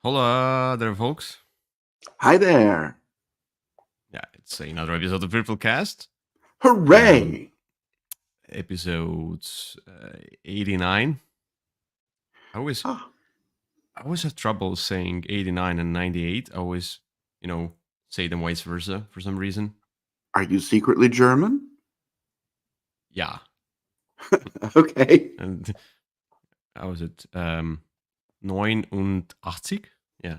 Hola there, folks. Hi there. Yeah, it's another episode of Würfelcast. Hooray! Episode 89. I always, Oh, I always have trouble saying 89 and 98. I always, say them vice versa for some reason. are you secretly German? Yeah. Okay. And how was it? 89. Yeah,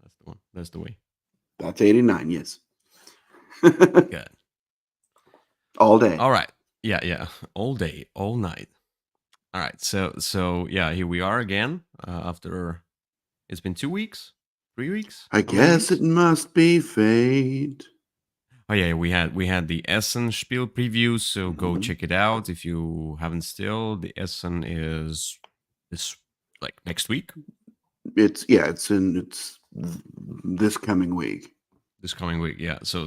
that's the one. That's the way. That's 89, yes. Good. All day. All right. Yeah. All day, all night. All right. So yeah, here we are again after it's been 2 weeks, 3 weeks. I How many guess weeks? it must be fate. Oh yeah, we had the Essen Spiel preview, so go Mhm. check it out if you haven't still. The Essen is this like next week, It's this coming week. this coming week. Yeah, so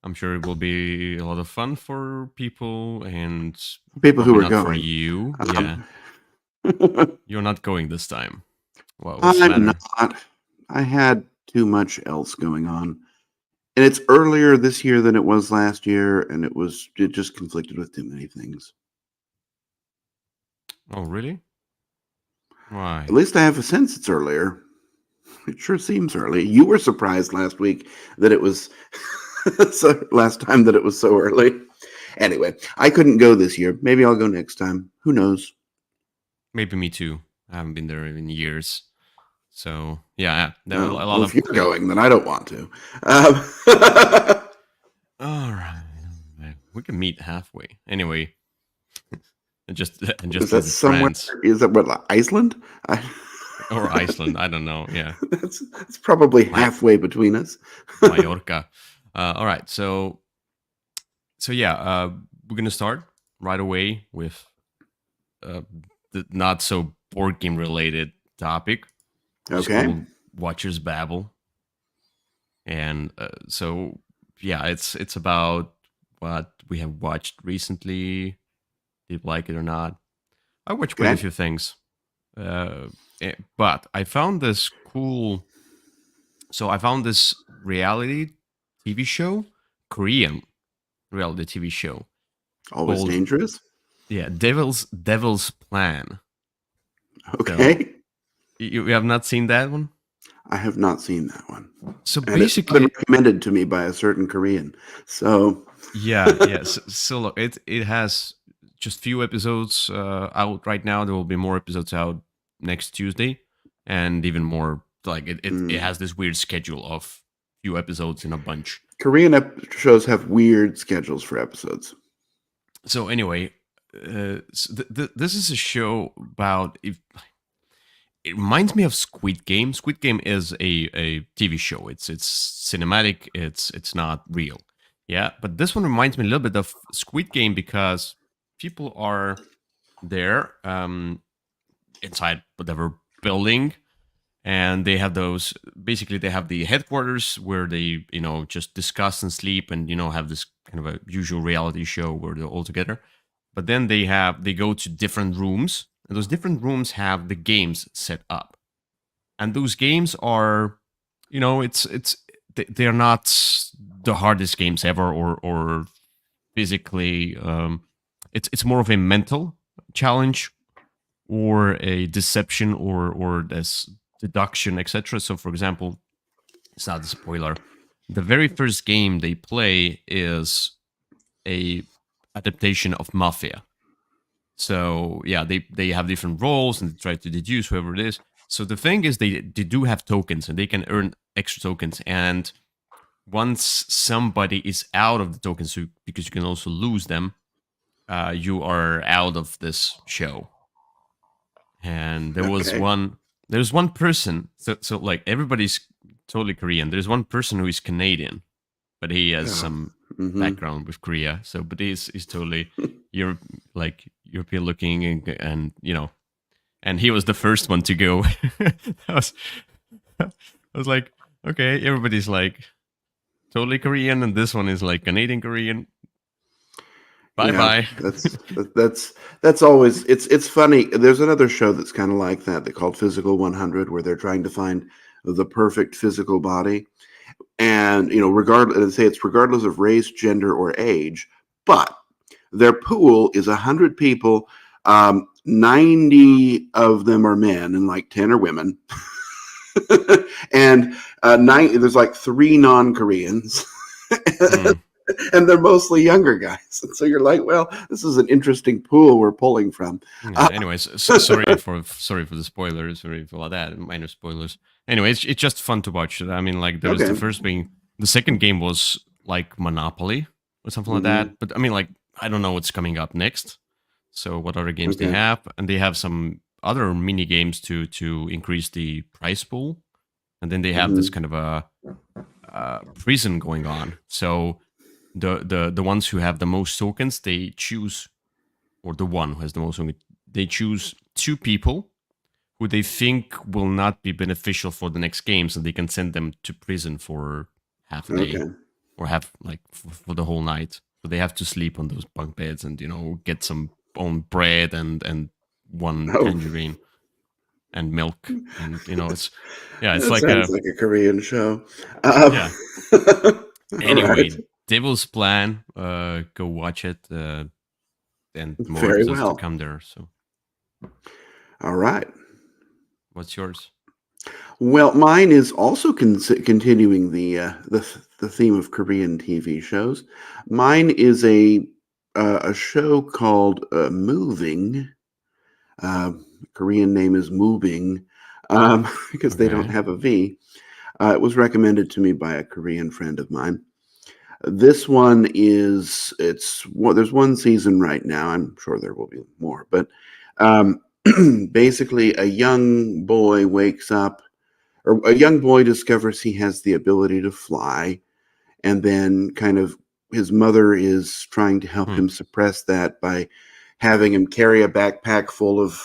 I'm sure it will be a lot of fun for people and People who probably are not for going. you. Yeah, Um, you're not going this time. Well, what's the I'm matter? not. I had too much else going on. And it's earlier this year than it was last year, and it just conflicted with too many things. Oh really? Why? At least I have a sense it's earlier. It sure seems early. You were surprised last week that it was last time that it was so early. Anyway, I couldn't go this year. Maybe I'll go next time. Who knows? Maybe me too. I haven't been there in years. So yeah, there are No. a lot Well, if of. you're going, then I don't want to. Um, All right, we can meet halfway. Anyway, and just is that visit somewhere? France Is that what, Iceland? I, or Iceland. I don't know. Yeah, that's probably my halfway between us. Mallorca. All right, so yeah, we're gonna start right away with uh, the not so board game related topic, which is Okay. called Watchers Babble. And so yeah, it's about what we have watched recently. Did you like it or not? I watched quite a Okay. few things, but I found this cool. So I found this reality TV show, Korean reality TV show Always called dangerous. Devil's Plan. So Okay. you have not seen that one. I have not seen that one. So And it's been basically, recommended to me by a certain Korean. So, yeah. So look, it has just few episodes out right now. There will be more episodes out next Tuesday, and even more. Like it mm, has this weird schedule of few episodes in a bunch. Korean shows have weird schedules for episodes. So anyway, this is a show about if it reminds me of Squid Game. Squid Game is a TV show. It's cinematic. It's not real. Yeah, but this one reminds me a little bit of Squid Game because people are there inside whatever building, and they have those. Basically, they have the headquarters where they just discuss and sleep, and have this kind of a usual reality show where they're all together. But then they go to different rooms, and those different rooms have the games set up, and those games are, they're not the hardest games ever, or physically. It's more of a mental challenge or a deception or this deduction, etc. So, for example, it's not a spoiler. The very first game they play is a adaptation of Mafia. So yeah, they have different roles and they try to deduce whoever it is. So the thing is, they do have tokens and they can earn extra tokens. And once somebody is out of the tokens, so, because you can also lose them, you are out of this show. And Okay. there's one person. So like everybody's totally Korean. There's one person who is Canadian, but he has Oh, some hmm. background with Korea. So, but he's totally Europe, like European looking, and and he was the first one to go. I was, I was like, okay, everybody's like totally Korean, and this one is like Canadian Korean. Bye Yeah, bye. that's always it's funny. There's another show that's kind of like that called Physical 100, where they're trying to find the perfect physical body, and regardless, say it's regardless of race, gender, or age, but their pool is 100 people. 90 of them are men, and like 10 are women, and there's like 3 non-Koreans. Hmm. And they're mostly younger guys. And so you're like, well, this is an interesting pool we're pulling from. Yeah. Anyways, sorry for the spoilers, sorry for all that minor spoilers. Anyway, it's just fun to watch. I mean, like there was Okay. the first being the second game was like Monopoly or something like Hmm. that. But I mean, like I don't know what's coming up next. So what other games they Okay. have, and they have some other mini games to increase the prize pool, and then they have this Hmm. kind of a prison going on. So the ones who have the most tokens, they choose, or the one who has the most tokens, they choose 2 people who they think will not be beneficial for the next game, so they can send them to prison for half a day Okay. or have like for the whole night. So they have to sleep on those bunk beds and get some own bread and one Oh, tangerine and milk, and it's it's that like sounds a like a Korean show. Um, yeah. all right. Anyway, Devil's Plan, go watch it, and more Very episodes to well. come there. So, All right. what's yours? Well, mine is also continuing the theme of Korean TV shows. Mine is a show called Moving. Uh, Korean name is Moving, because they don't Okay. have a V. It was recommended to me by a Korean friend of mine. This one there's one season right now. I'm sure there will be more, but um, basically, a young boy wakes up, or a young boy discovers he has the ability to fly, and then kind of his mother is trying to help Hmm. him suppress that by having him carry a backpack full of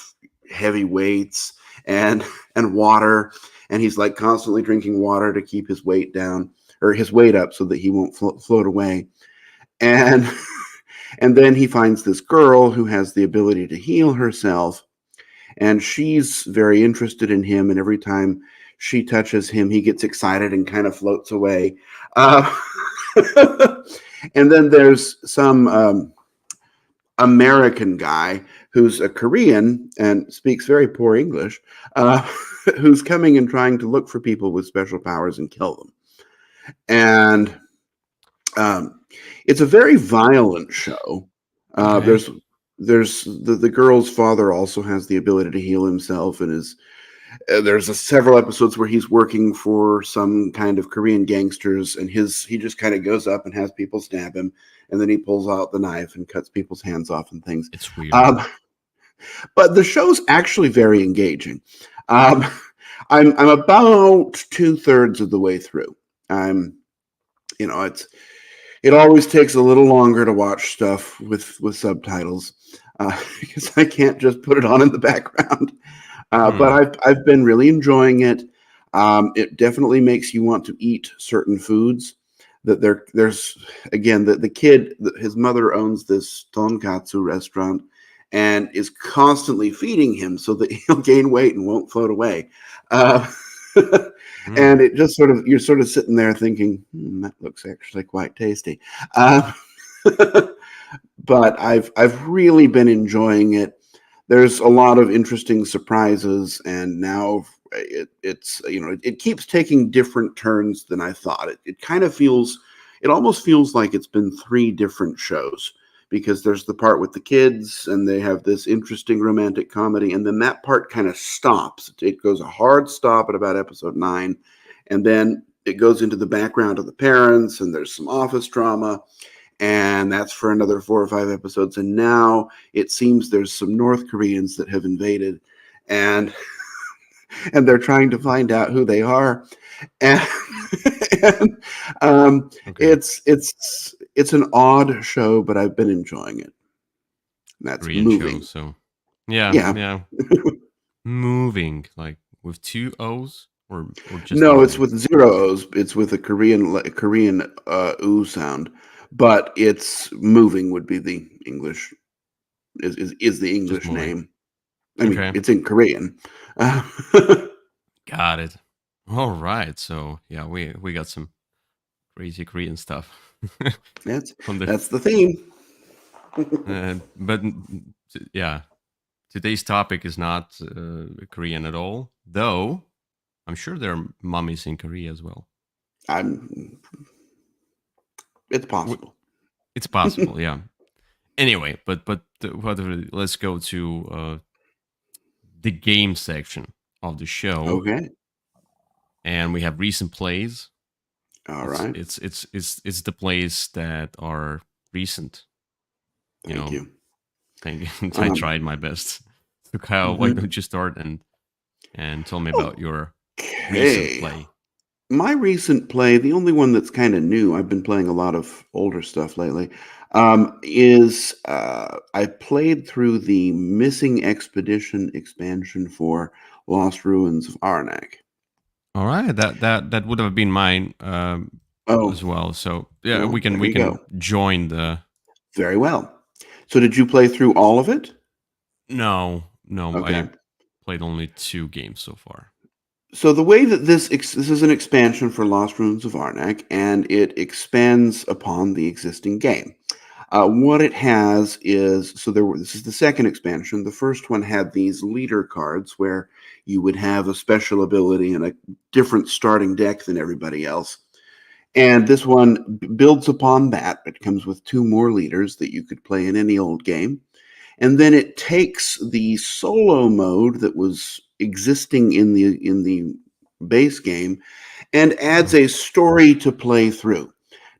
heavy weights and and water, and he's like constantly drinking water to keep his weight down, or his weight up, so that he won't float away. And and then he finds this girl who has the ability to heal herself, and she's very interested in him, and every time she touches him he gets excited and kind of floats away. uh, and then there's some American guy who's a Korean and speaks very poor English, uh, who's coming and trying to look for people with special powers and kill them. And um, it's a very violent show. Uh, Okay. there's there's the girl's father also has the ability to heal himself, and is there's several episodes where he's working for some kind of Korean gangsters, and he just kind of goes up and has people stab him, and then he pulls out the knife and cuts people's hands off and things. It's weird. Um, but the show's actually very engaging. Um, I'm about 2/3 of the way through. I'm it always takes a little longer to watch stuff with subtitles, because I can't just put it on in the background. But Hmm. I've been really enjoying it. It definitely makes you want to eat certain foods. There's again the kid, his mother owns this tonkatsu restaurant, and is constantly feeding him so that he'll gain weight and won't float away. Uh, Hmm. and it just you're sort of sitting there thinking, that looks actually quite tasty. Uh, but I've really been enjoying it. There's a lot of interesting surprises, and now it keeps taking different turns than I thought. It kind of feels, it almost feels like it's been 3 different shows, because there's the part with the kids and they have this interesting romantic comedy, and then that part kind of stops. It goes a hard stop at about episode 9, and then it goes into the background of the parents, and there's some office drama, and that's for another 4 or 5 episodes. And now it seems there's some North Koreans that have invaded, and and they're trying to find out who they are. And, and Okay. it's an odd show, but I've been enjoying it. That's Korean show. Moving. So, yeah, Yeah. yeah. Moving, like with 2 O's, or just No, it's moving. with 0 O's. It's with a Korean oo sound. but it's moving would be the English is the Just English moving. name. I mean, Okay. it's in Korean. Got it. All right. So yeah, we got some crazy Korean stuff that's on the. that's the theme. But yeah, today's topic is not Korean at all, though. I'm sure there are mummies in Korea as well. It's W- possible. It's possible, yeah. Anyway, but let's go to the game section of the show, Okay. and we have recent plays. All It's right. it's it's it's it's the plays that are recent. You Thank know, you. I tried my best. So Kyle, why Mhm. don't you start and tell me about your recent Okay. play? My recent play, the only one that's kind of new, I've been playing a lot of older stuff lately, is I played through the Missing Expedition expansion for Lost Ruins of Arnak. All right, that would have been mine Oh, as well. So yeah, well, we can there we you go. can join the. Very well. So, did you play through all of it? No, Okay. I played only 2 games so far. So the way that this is an expansion for Lost Ruins of Arnak, and it expands upon the existing game. What it has is this is the second expansion. The first one had these leader cards where you would have a special ability and a different starting deck than everybody else. And this one builds upon that. It comes with 2 more leaders that you could play in any old game. And then it takes the solo mode that was existing in the base game and adds Oh, a story to play through.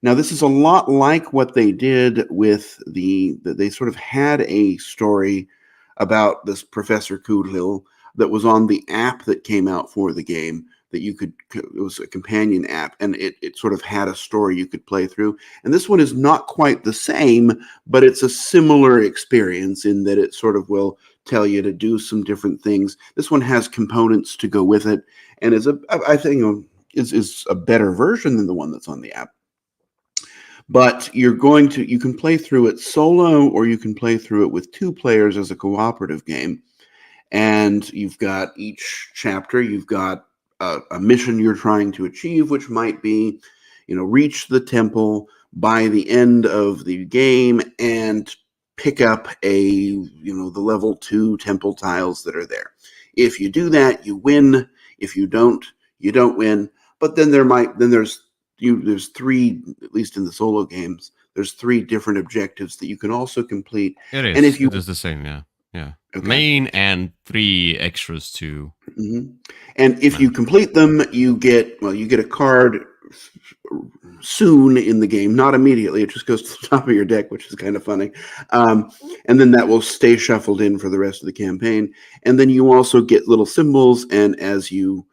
Now, this is a lot like what they did with they sort of had a story about this Professor Kudlil that was on the app that came out for the game that it was a companion app, and it sort of had a story you could play through. And this one is not quite the same, but it's a similar experience in that it sort of will tell you to do some different things. This one has components to go with it, and I think, is a better version than the one that's on the app. But you can play through it solo, or you can play through it with 2 players as a cooperative game. And you've got each chapter, you've got a mission you're trying to achieve, which might be, reach the temple by the end of the game and pick up the level 2 temple tiles that are there. If you do that, you win. If you don't, you don't win. But then there's 3, at least in the solo games, there's 3 different objectives that you can also complete. it And is. if you It is the same. Yeah, yeah. okay. Main and 3 extras to Mhm. And if you manage. complete them, you get a card soon in the game, not immediately. It just goes to the top of your deck, which is kind of funny. And then that will stay shuffled in for the rest of the campaign. And then you also get little symbols, and as you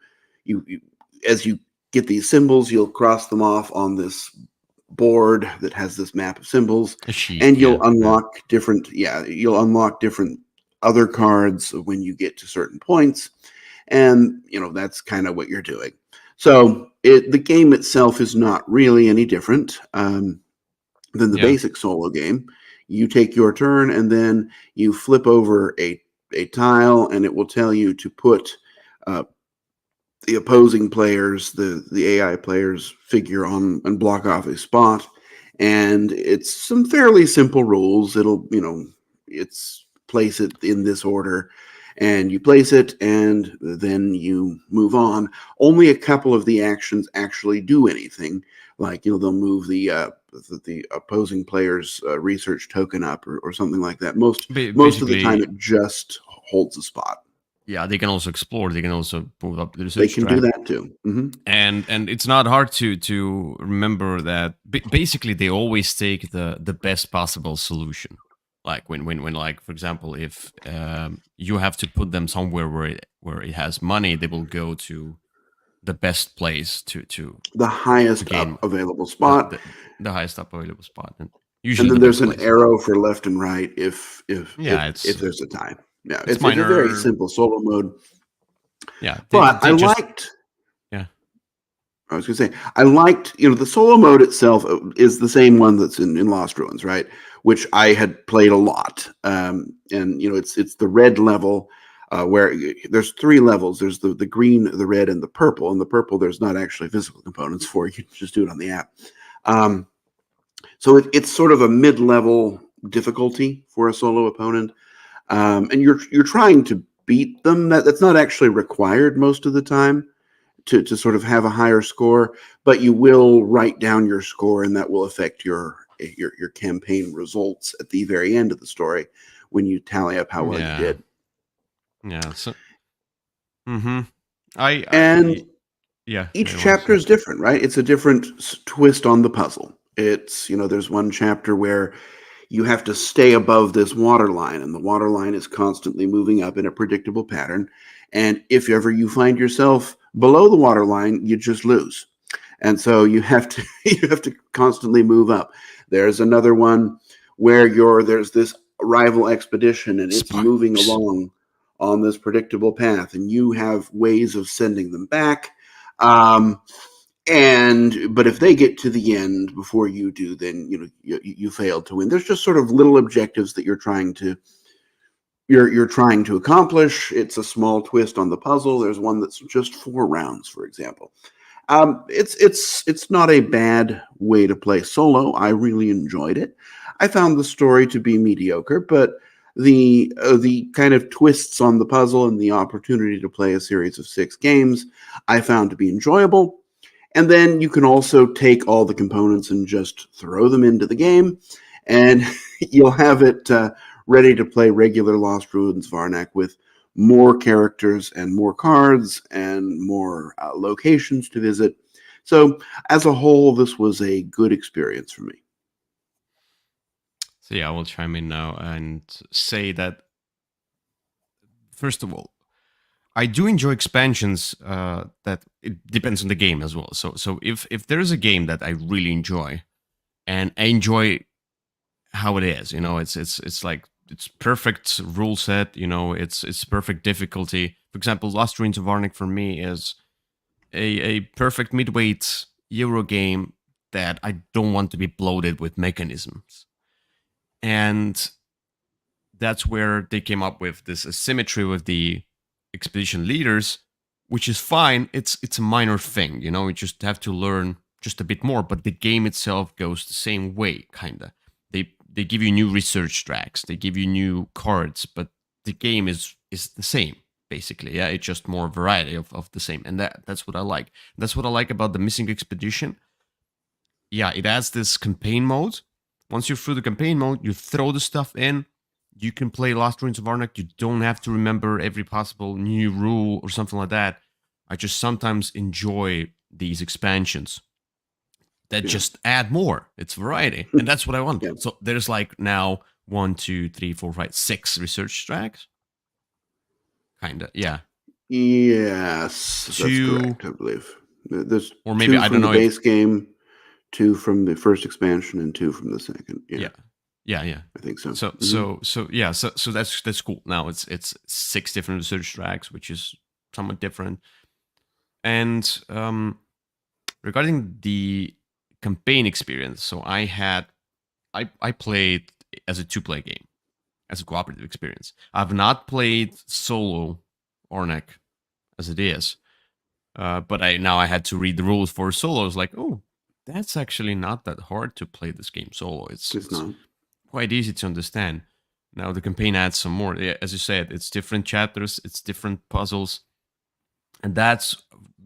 get these symbols, you'll cross them off on this board that has this map of symbols, A sheet. and Yeah, yeah. you'll unlock different other cards when you get to certain points, and that's kind of what you're doing. So the game itself is not really any different than the Yeah. basic solo game. You take your turn, and then you flip over a tile, and it will tell you to put uh, the opposing players, the AI players, figure on and block off a spot. And it's some fairly simple rules. It's place it in this order, and you place it, and then you move on. Only a couple of the actions actually do anything. Like, they'll move the opposing player's research token up, or something like that. Most of the time, Basically, it just holds a spot. yeah. They can also explore. They can also move up the They research can do track. that too. And it's not hard to remember that basically they always take the best possible solution. Like when like for example, if you have to put them somewhere where it has money, they will go to the best place The to highest gain up available the, spot, the the highest up available spot, and and usually then the there's best an place. arrow for left and right Yeah, if there's a tie. Yeah, it's it's a very minor. simple solo mode. Yeah, But I they just liked yeah. I was going to say, I liked, the solo mode itself is the same one that's in Lost Ruins, right? Which I had played a lot. And, it's the red level where there's 3 levels. There's the green, the red, and the purple. And the purple, there's not actually physical components for. You can just do it on the app. So it's sort of a mid-level difficulty for a solo opponent. And you're trying to beat them. That's not actually required most of the time to sort of have a higher score, but you will write down your score, and that will affect your campaign results at the very end of the story when you tally up how well you did. Yeah. So. Mm-hmm. And yeah. Each chapter is different, right? It's a different twist on the puzzle. It's there's one chapter where you have to stay above this water line, and the water line is constantly moving up in a predictable pattern. And if ever you find yourself below the water line, you just lose. And so you have to constantly move up. There's another one where there's this rival expedition, and it's moving along on this predictable path, and you have ways of sending them back. But if they get to the end before you do, then you failed to win. There's just sort of little objectives that you're trying to accomplish. It's a small twist on the puzzle. There's one that's just 4 rounds, for example. It's not a bad way to play solo. I really enjoyed it. I found the story to be mediocre, but the kind of twists on the puzzle and the opportunity to play a series of 6 games, I found to be enjoyable. And then you can also take all the components and just throw them into the game, and you'll have it ready to play regular Lost Ruins Varnak with more characters and more cards and more locations to visit. So as a whole, this was a good experience for me. So yeah, I will chime in now and say that, first of all, I do enjoy expansions. That it depends on the game as well. So if there is a game that I really enjoy, and I enjoy how it is, it's like it's perfect rule set. It's perfect difficulty. For example, Lost Ruins of Arnik for me is a perfect midweight Euro game that I don't want to be bloated with mechanisms, and that's where they came up with this asymmetry with the expedition leaders, which is fine. It's a minor thing, you just have to learn just a bit more, but the game itself goes the same way, kinda. They give you new research tracks, they give you new cards, but the game is the same, basically. Yeah, it's just more variety of the same, and that's what I like. That's what I like about the Missing Expedition. Yeah, it adds this campaign mode. Once you're through the campaign mode, you throw the stuff in. You can play Lost Ruins of Arnak. You don't have to remember every possible new rule or something like that. I just sometimes enjoy these expansions that just add more. It's variety, and that's what I want. So there's like now 1, 2, 3, 4, 5, 6 research tracks. Kinda, yeah. Yes, that's correct, I believe. There's or maybe 2 I from don't the know base game, 2 from the first expansion, and 2 from the second. Yeah. I think so. So that's cool. Now it's 6 different research tracks, which is somewhat different. And regarding the campaign experience, so I played as a 2-player game, as a cooperative experience. I've not played solo Ornek as it is, but I had to read the rules for solo. I was like, oh, that's actually not that hard to play this game solo. It's not quite easy to understand. Now the campaign adds some more. As you said, it's different chapters, it's different puzzles, and that's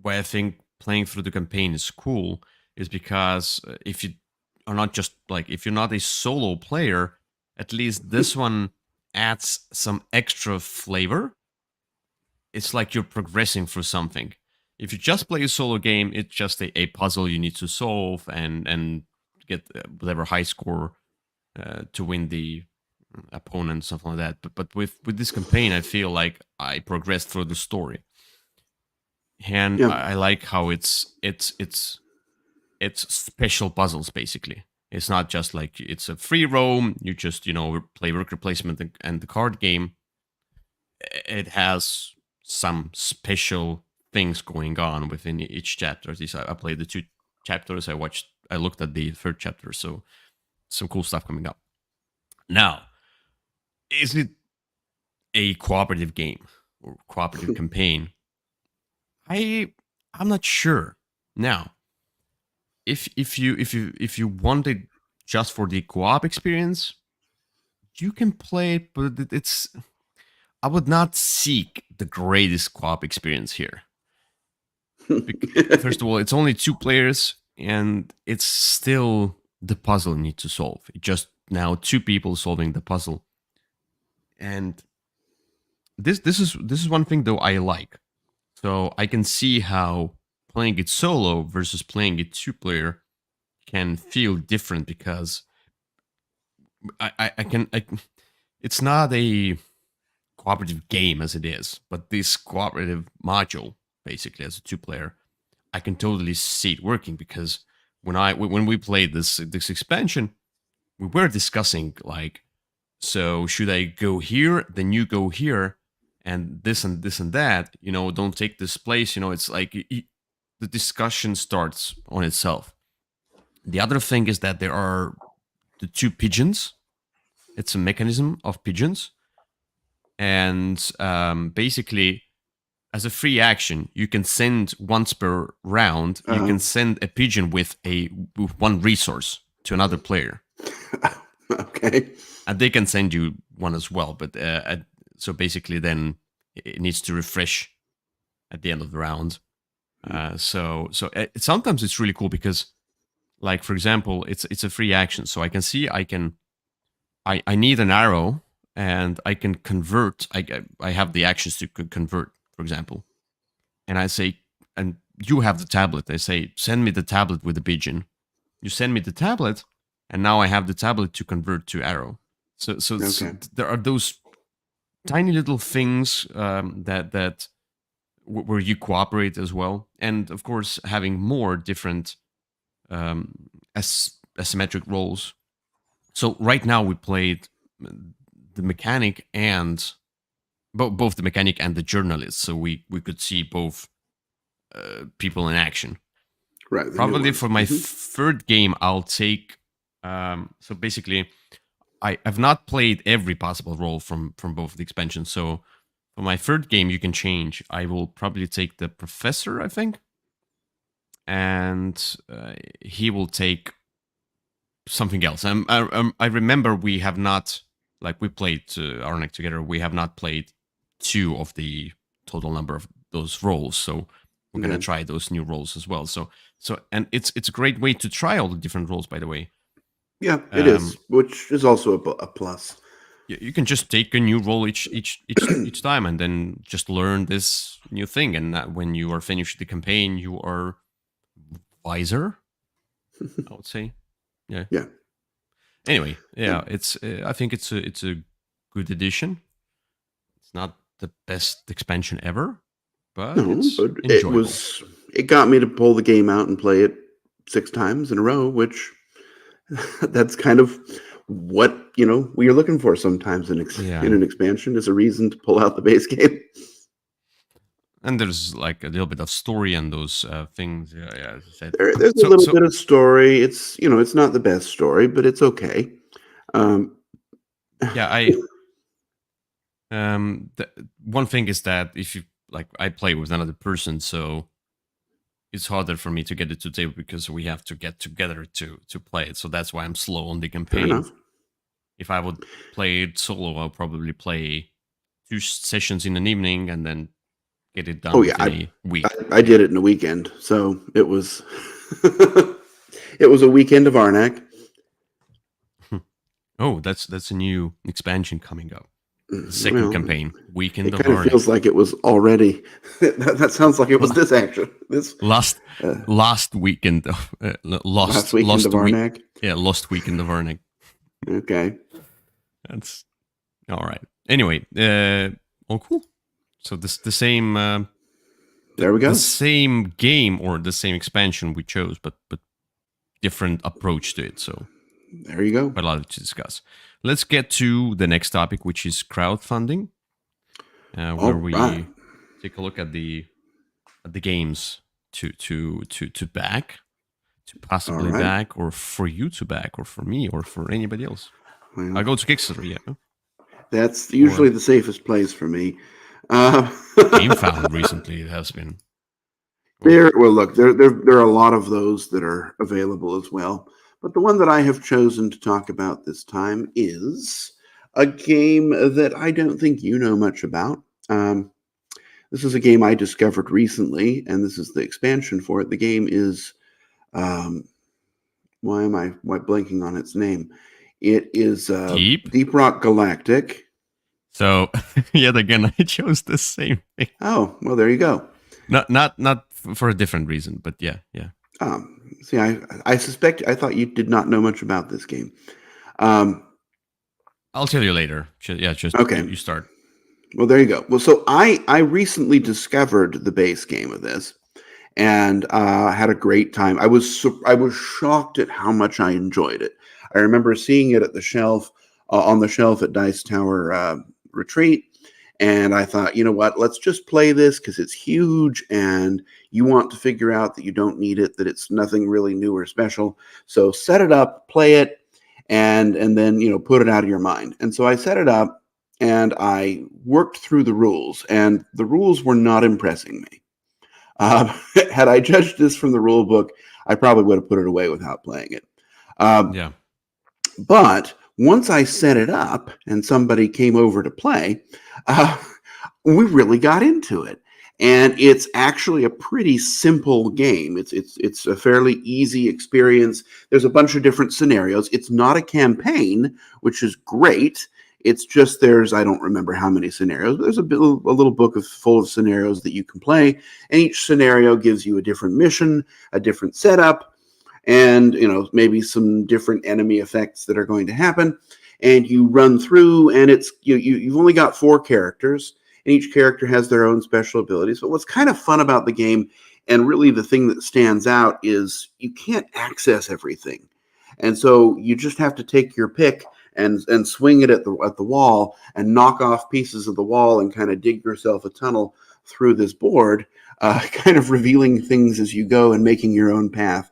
why I think playing through the campaign is cool. Is because if you are not just like, if you're not a solo player, at least this one adds some extra flavor. It's like you're progressing through something. If you just play a solo game, it's just a puzzle you need to solve and get whatever high score to win the opponent, something like that. But with this campaign, I feel like I progressed through the story, and I like how it's special puzzles. Basically, it's not just like it's a free roam. You just play worker placement and the card game. It has some special things going on within each chapter. At least I played the 2 chapters. I looked at the 3rd chapter, so some cool stuff coming up. Now, is it a cooperative game or cooperative campaign? I'm not sure. Now, if you want it just for the co-op experience, you can play it, but it's I would not seek the greatest co-op experience here. First of all, it's only 2 players, and it's still the puzzle you need to solve. It's just now 2 people solving the puzzle, and this is one thing though I like. So I can see how playing it solo versus playing it 2-player can feel different, because it's not a cooperative game as it is, but this cooperative module, basically as a 2-player, I can totally see it working, because when we played this expansion, we were discussing like, so should I go here, then you go here, and this and this and that, don't take this place, it's like the discussion starts on itself. The other thing is that there are the 2 pigeons. It's a mechanism of pigeons, and basically, as a free action, you can send once per round. You can send a pigeon with 1 resource to another player. Okay. And they can send you 1 as well, but so basically, then it needs to refresh at the end of the round. So sometimes it's really cool because, like, for example, it's a free action, so I can see I need an arrow, and I can convert. I have the actions to convert, for example, and I say, and you have the tablet. I say, send me the tablet with the pigeon. You send me the tablet, and now I have the tablet to convert to arrow. So there are those tiny little things that where you cooperate as well, and of course having more different asymmetric roles. So right now we played the mechanic and both the mechanic and the journalist, so we could see both people in action. Right. Probably for my 3rd game, I'll take. So basically, I've not played every possible role from both the expansions. So for my 3rd game, you can change. I will probably take the professor, I think, and he will take something else. I remember we have not, like, we played Arnak together. We have not played 2 of the total number of those roles, so we're gonna try those new roles as well. So and it's a great way to try all the different roles, by the way. Yeah, it is, which is also a plus. You can just take a new role each time, and then just learn this new thing. And when you are finished the campaign, you are wiser, I would say. Yeah. Yeah. Anyway, yeah, it's. I think it's a good addition. It's not the best expansion ever, but it's enjoyable. It got me to pull the game out and play it 6 times in a row, which that's kind of what we are looking for sometimes in an expansion, is a reason to pull out the base game. And there's like a little bit of story and those things. Yeah, as I said. There's a little bit of story. It's it's not the best story, but it's okay. Yeah, one thing is that if you I play with another person, so it's harder for me to get it to the table because we have to get together to play it. So that's why I'm slow on the campaign. If I would play it solo, I'll probably play 2 sessions in an evening and then get it done in a week. I did it in a weekend, so it was it was a weekend of Arnak. Oh, that's a new expansion coming up. Second campaign, weekend of Arnak. It kind of feels like it was already. That sounds like it was this action. This last weekend of lost weekend of Arnak. Yeah, lost weekend of Arnak. Okay, that's all right. Anyway, cool. So the same. There we go. The same game or the same expansion we chose, but different approach to it. So there you go. But a lot to discuss. Let's get to the next topic, which is crowdfunding, where we take a look at the the games to back, to All possibly right. back, or for you to back, or for me, or for anybody else. I Well, go to Kickstarter, yeah, that's or usually the safest place for me. Uh, Game Found recently has been. Oh, look, there are a lot of those that are available as well. But the one that I have chosen to talk about this time is a game that I don't think you know much about. This is a game I discovered recently, and this is the expansion for it. The game is um, why blanking on its name? It is Deep. Deep Rock Galactic. So yet again, I chose the same thing. Oh, well, there you go. Not for a different reason, but yeah, yeah. See, I suspect I thought you did not know much about this game. Um, I'll tell you later. Yeah, just okay, you start. well, there you go. Well, so I recently discovered the base game of this, and had a great time. I was shocked at how much I enjoyed it. I remember seeing it at the shelf on the shelf at Dice Tower Retreat, and I thought, you know what? Let's just play this because it's huge, and you want to figure out that you don't need it, that it's nothing really new or special. So set it up, play it, and then put it out of your mind. And so I set it up, and I worked through the rules, and the rules were not impressing me. Had I judged this from the rule book, I probably would have put it away without playing it. Um, Yeah. but once I set it up and somebody came over to play, uh, we really got into it. And it's actually a pretty simple game. It's a fairly easy experience. There's a bunch of different scenarios. It's not a campaign, which is great. It's just I don't remember how many scenarios. There's a little book full of scenarios that you can play, and each scenario gives you a different mission, a different setup, and maybe some different enemy effects that are going to happen. And you run through, and you've only got 4 characters, and each character has their own special abilities. But what's kind of fun about the game, and really the thing that stands out, is you can't access everything, and so you just have to take your pick and swing it at the wall and knock off pieces of the wall and kind of dig yourself a tunnel through this board, kind of revealing things as you go and making your own path.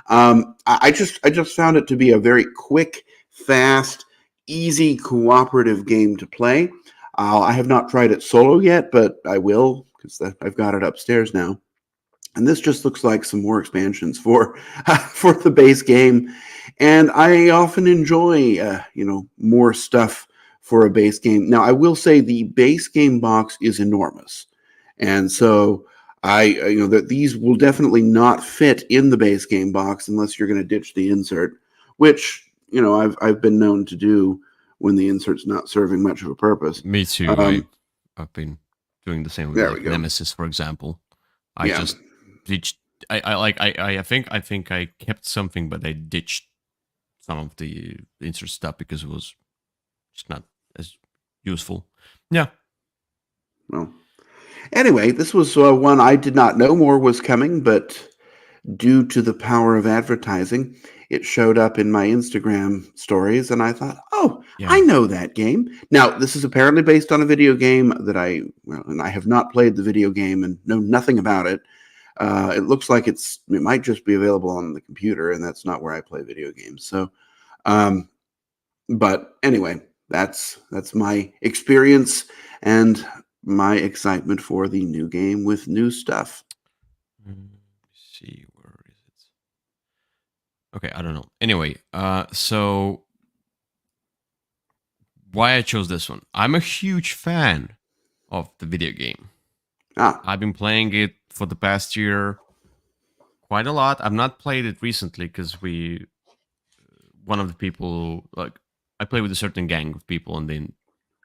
I just found it to be a very quick, fast, easy, cooperative game to play. I have not tried it solo yet, but I will because I've got it upstairs now. And this just looks like some more expansions for for the base game. And I often enjoy more stuff for a base game. Now I will say the base game box is enormous, and so that these will definitely not fit in the base game box unless you're going to ditch the insert, which I've been known to do when the insert's not serving much of a purpose. Me too. I've been doing the same with There we like go. Nemesis, for example. I Yeah. just ditched. I think I kept something, but I ditched some of the insert stuff because it was just not as useful. Yeah. Well, anyway, this was one I did not know more was coming, but due to the power of advertising, it showed up in my Instagram stories, and I thought, oh, I Yeah. know that game. Now, this is apparently based on a video game that and I have not played the video game and know nothing about it. It looks like it might just be available on the computer, and that's not where I play video games. So, um, but anyway, that's my experience and my excitement for the new game with new stuff. Let me see, where is it? Okay, I don't know. Anyway, so why I chose this one? I'm a huge fan of the video game. Ah, I've been playing it for the past year quite a lot. I've not played it recently because one of the people, like, I play with a certain gang of people, and then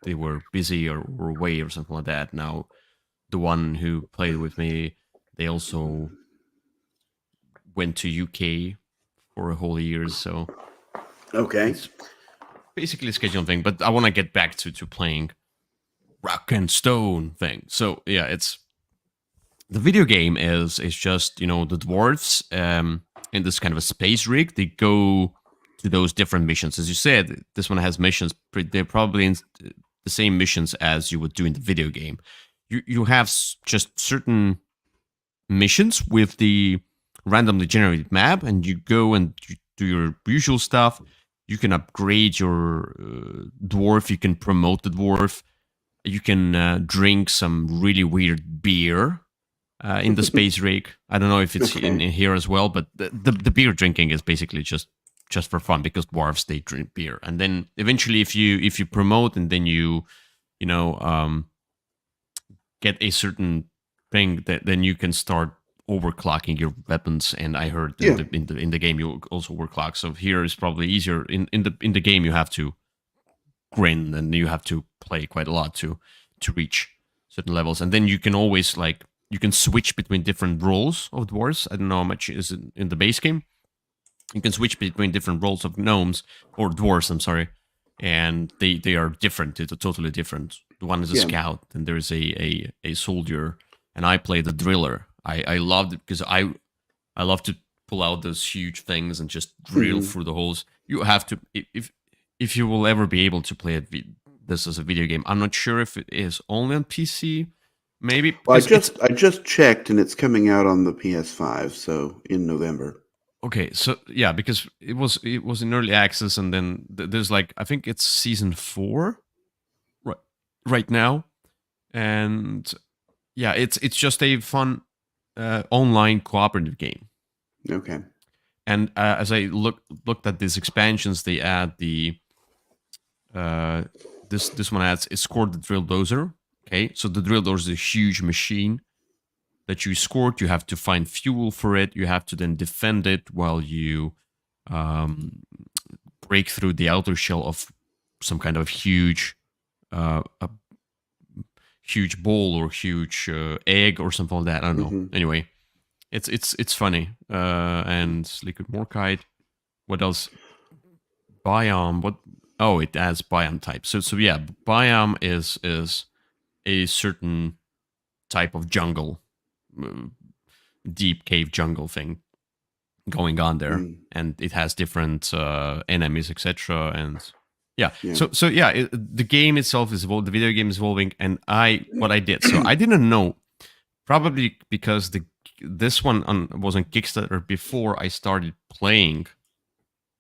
they were busy or were away or something like that. Now, the one who played with me, they also went to UK for a whole year, so okay. it's basically a scheduling thing. But I want to get back to playing rock and stone thing. So yeah, it's the video game is just the dwarves in this kind of a space rig. They go to those different missions, as you said. This one has missions. They're probably in the same missions as you would do in the video game. You have just certain missions with the randomly generated map, and you go and you do your usual stuff. You can upgrade your dwarf. You can promote the dwarf. You can drink some really weird beer in the space rig. I don't know if it's in here as well, but the beer drinking is basically just for fun because dwarves, they drink beer. And then eventually, if you promote and then you get a certain thing, that then you can start overclocking your weapons. And I heard in the game you also overclock. So here is probably easier. In the game you have to grind and you have to play quite a lot to reach certain levels. And then you can always you can switch between different roles of dwarves. I don't know how much is in the base game. You can switch between different roles of gnomes or dwarves. I'm sorry, and they are different. They're totally different. The one is a scout, and there is a soldier, and I play the driller. I loved it because I love to pull out those huge things and just drill through the holes. You have to if you will ever be able to play this as a video game. I'm not sure if it is only on PC. Maybe. Well, I just checked, and it's coming out on the PS5, so in November. Okay, so yeah, because it was in early access, and then there's I think it's season 4, right now, and yeah, it's just a fun online cooperative game. Okay. And as I looked at these expansions, they add the this one adds it's called the drill dozer. Okay, so the drill dozer is a huge machine that you scored. You have to find fuel for it. You have to then defend it while you break through the outer shell of some kind of huge a huge ball or huge egg or something like that. I don't know. Anyway, it's funny. And liquid morkite. What else? Biome. What? Oh, it adds biome type. So yeah, biome is a certain type of jungle, deep cave jungle thing going on there, and it has different enemies, etc. And yeah. So yeah, the game itself is the video game is evolving, and what I did. So I didn't know, probably because this one was on Kickstarter before I started playing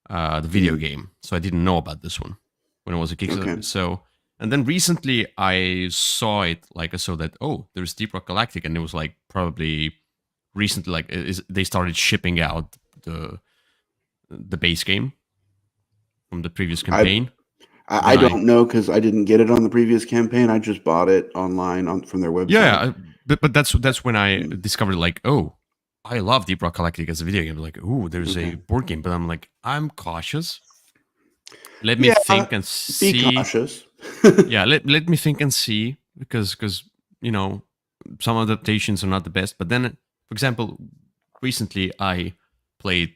the video game, so I didn't know about this one when it was a Kickstarter. Okay. So, and then recently I saw it, I saw that there's Deep Rock Galactic, and it was probably recently they started shipping out the base game from the previous campaign. I don't know because I didn't get it on the previous campaign. I just bought it online from their website. Yeah, but that's when I discovered I love Deep Rock Galactic as a video game. There's a board game, but I'm cautious. Let me think and see. Be cautious. Yeah, let me think and see because some adaptations are not the best. But then, for example, recently I played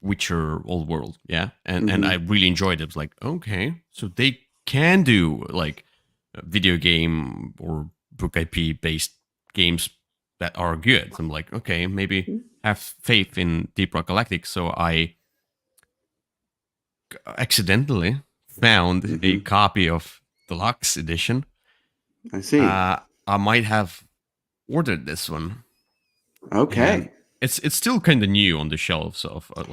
Witcher Old World, and I really enjoyed it. It was okay, so they can do video game or book IP based games that are good. So I'm okay, maybe have faith in Deep Rock Galactic. So I accidentally found a copy of Deluxe Edition. I see. I might have ordered this one. Okay. And it's still kind of new on the shelves of the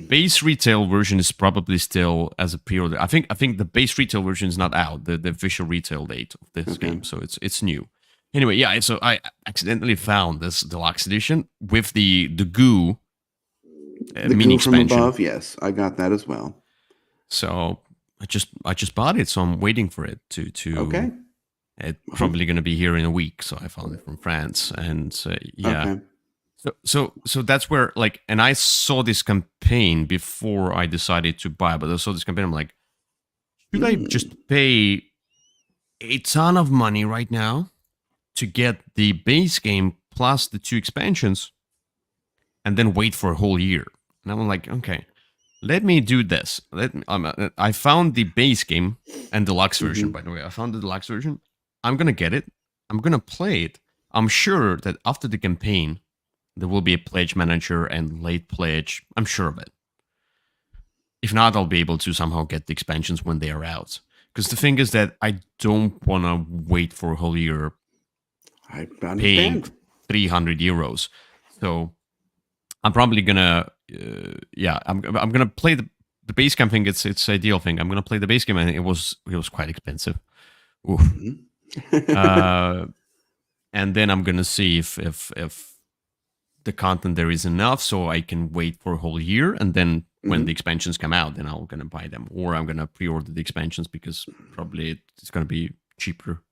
base retail version is probably still as a pre-order. I think the base retail version is not out, the official retail date of this game, so it's new. Anyway, yeah, so I accidentally found this Deluxe Edition with the goo mini expansion. From above, yes, I got that as well. So I just bought it, so I'm waiting for it to Okay. It's probably going to be here in a week, so I found it from France, and yeah. Okay. So that's where and I saw this campaign before I decided to buy, but I saw this campaign. I'm should I just pay a ton of money right now to get the base game plus the 2 expansions, and then wait for a whole year? And I'm okay, let me do this. I found the base game and deluxe version. By the way, I found the deluxe version. I'm gonna get it. I'm gonna play it. I'm sure that after the campaign, there will be a pledge manager and late pledge. I'm sure of it. If not, I'll be able to somehow get the expansions when they are out. Because the thing is that I don't want to wait for a whole year I paying understand. 300 euros. So I'm probably gonna, I'm gonna play the base game thing. It's ideal thing. I'm gonna play the base game, and it was quite expensive. Oof. Mhm. And then I'm gonna see if the content there is enough, so I can wait for a whole year, and then when the Mhm. expansions come out, then I'm gonna buy them, or I'm gonna pre-order the expansions because probably it's gonna be cheaper.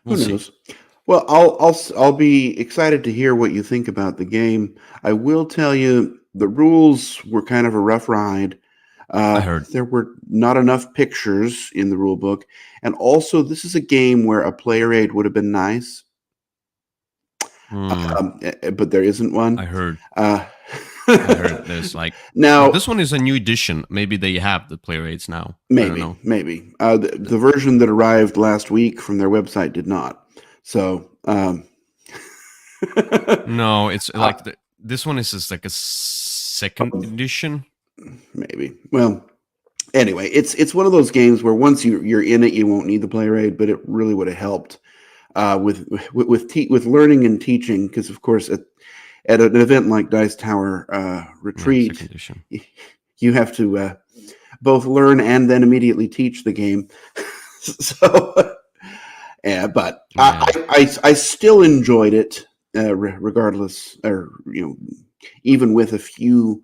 Who We'll see. knows? Well, I'll be excited to hear what you think about the game. I will tell you the rules were kind of a rough ride. I heard. There were not enough pictures in the rule book, and also this is a game where a player aid would have been nice, Hmm, but there isn't I one. heard. Uh, I heard there's like, well, now, this one is a new edition. Maybe they have the player aids now. I don't maybe, know. maybe The- the version that arrived last week from their website did not. So, no, it's uh, like this one is just like a second edition. maybe. Well, anyway, it's one of those games where once you're in it, you won't need the player aid, but it really would have helped with learning and teaching, because of course at an event like Dice Tower Yeah, second Retreat, edition. you have to both learn and then immediately teach the game. So, yeah, but Yeah. I still enjoyed it, regardless, or even with a few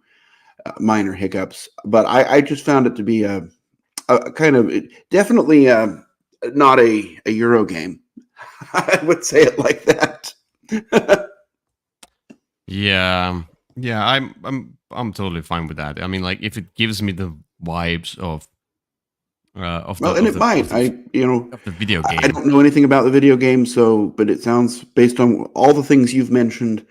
minor hiccups. But I just found it to be a kind of definitely not a Euro game. I would say it like that. Yeah. Yeah, I'm totally fine with that. I mean, like if it gives me the vibes of Well, and it might. of the video I game. don't know anything about the video game, so but it sounds based on all the things you've mentioned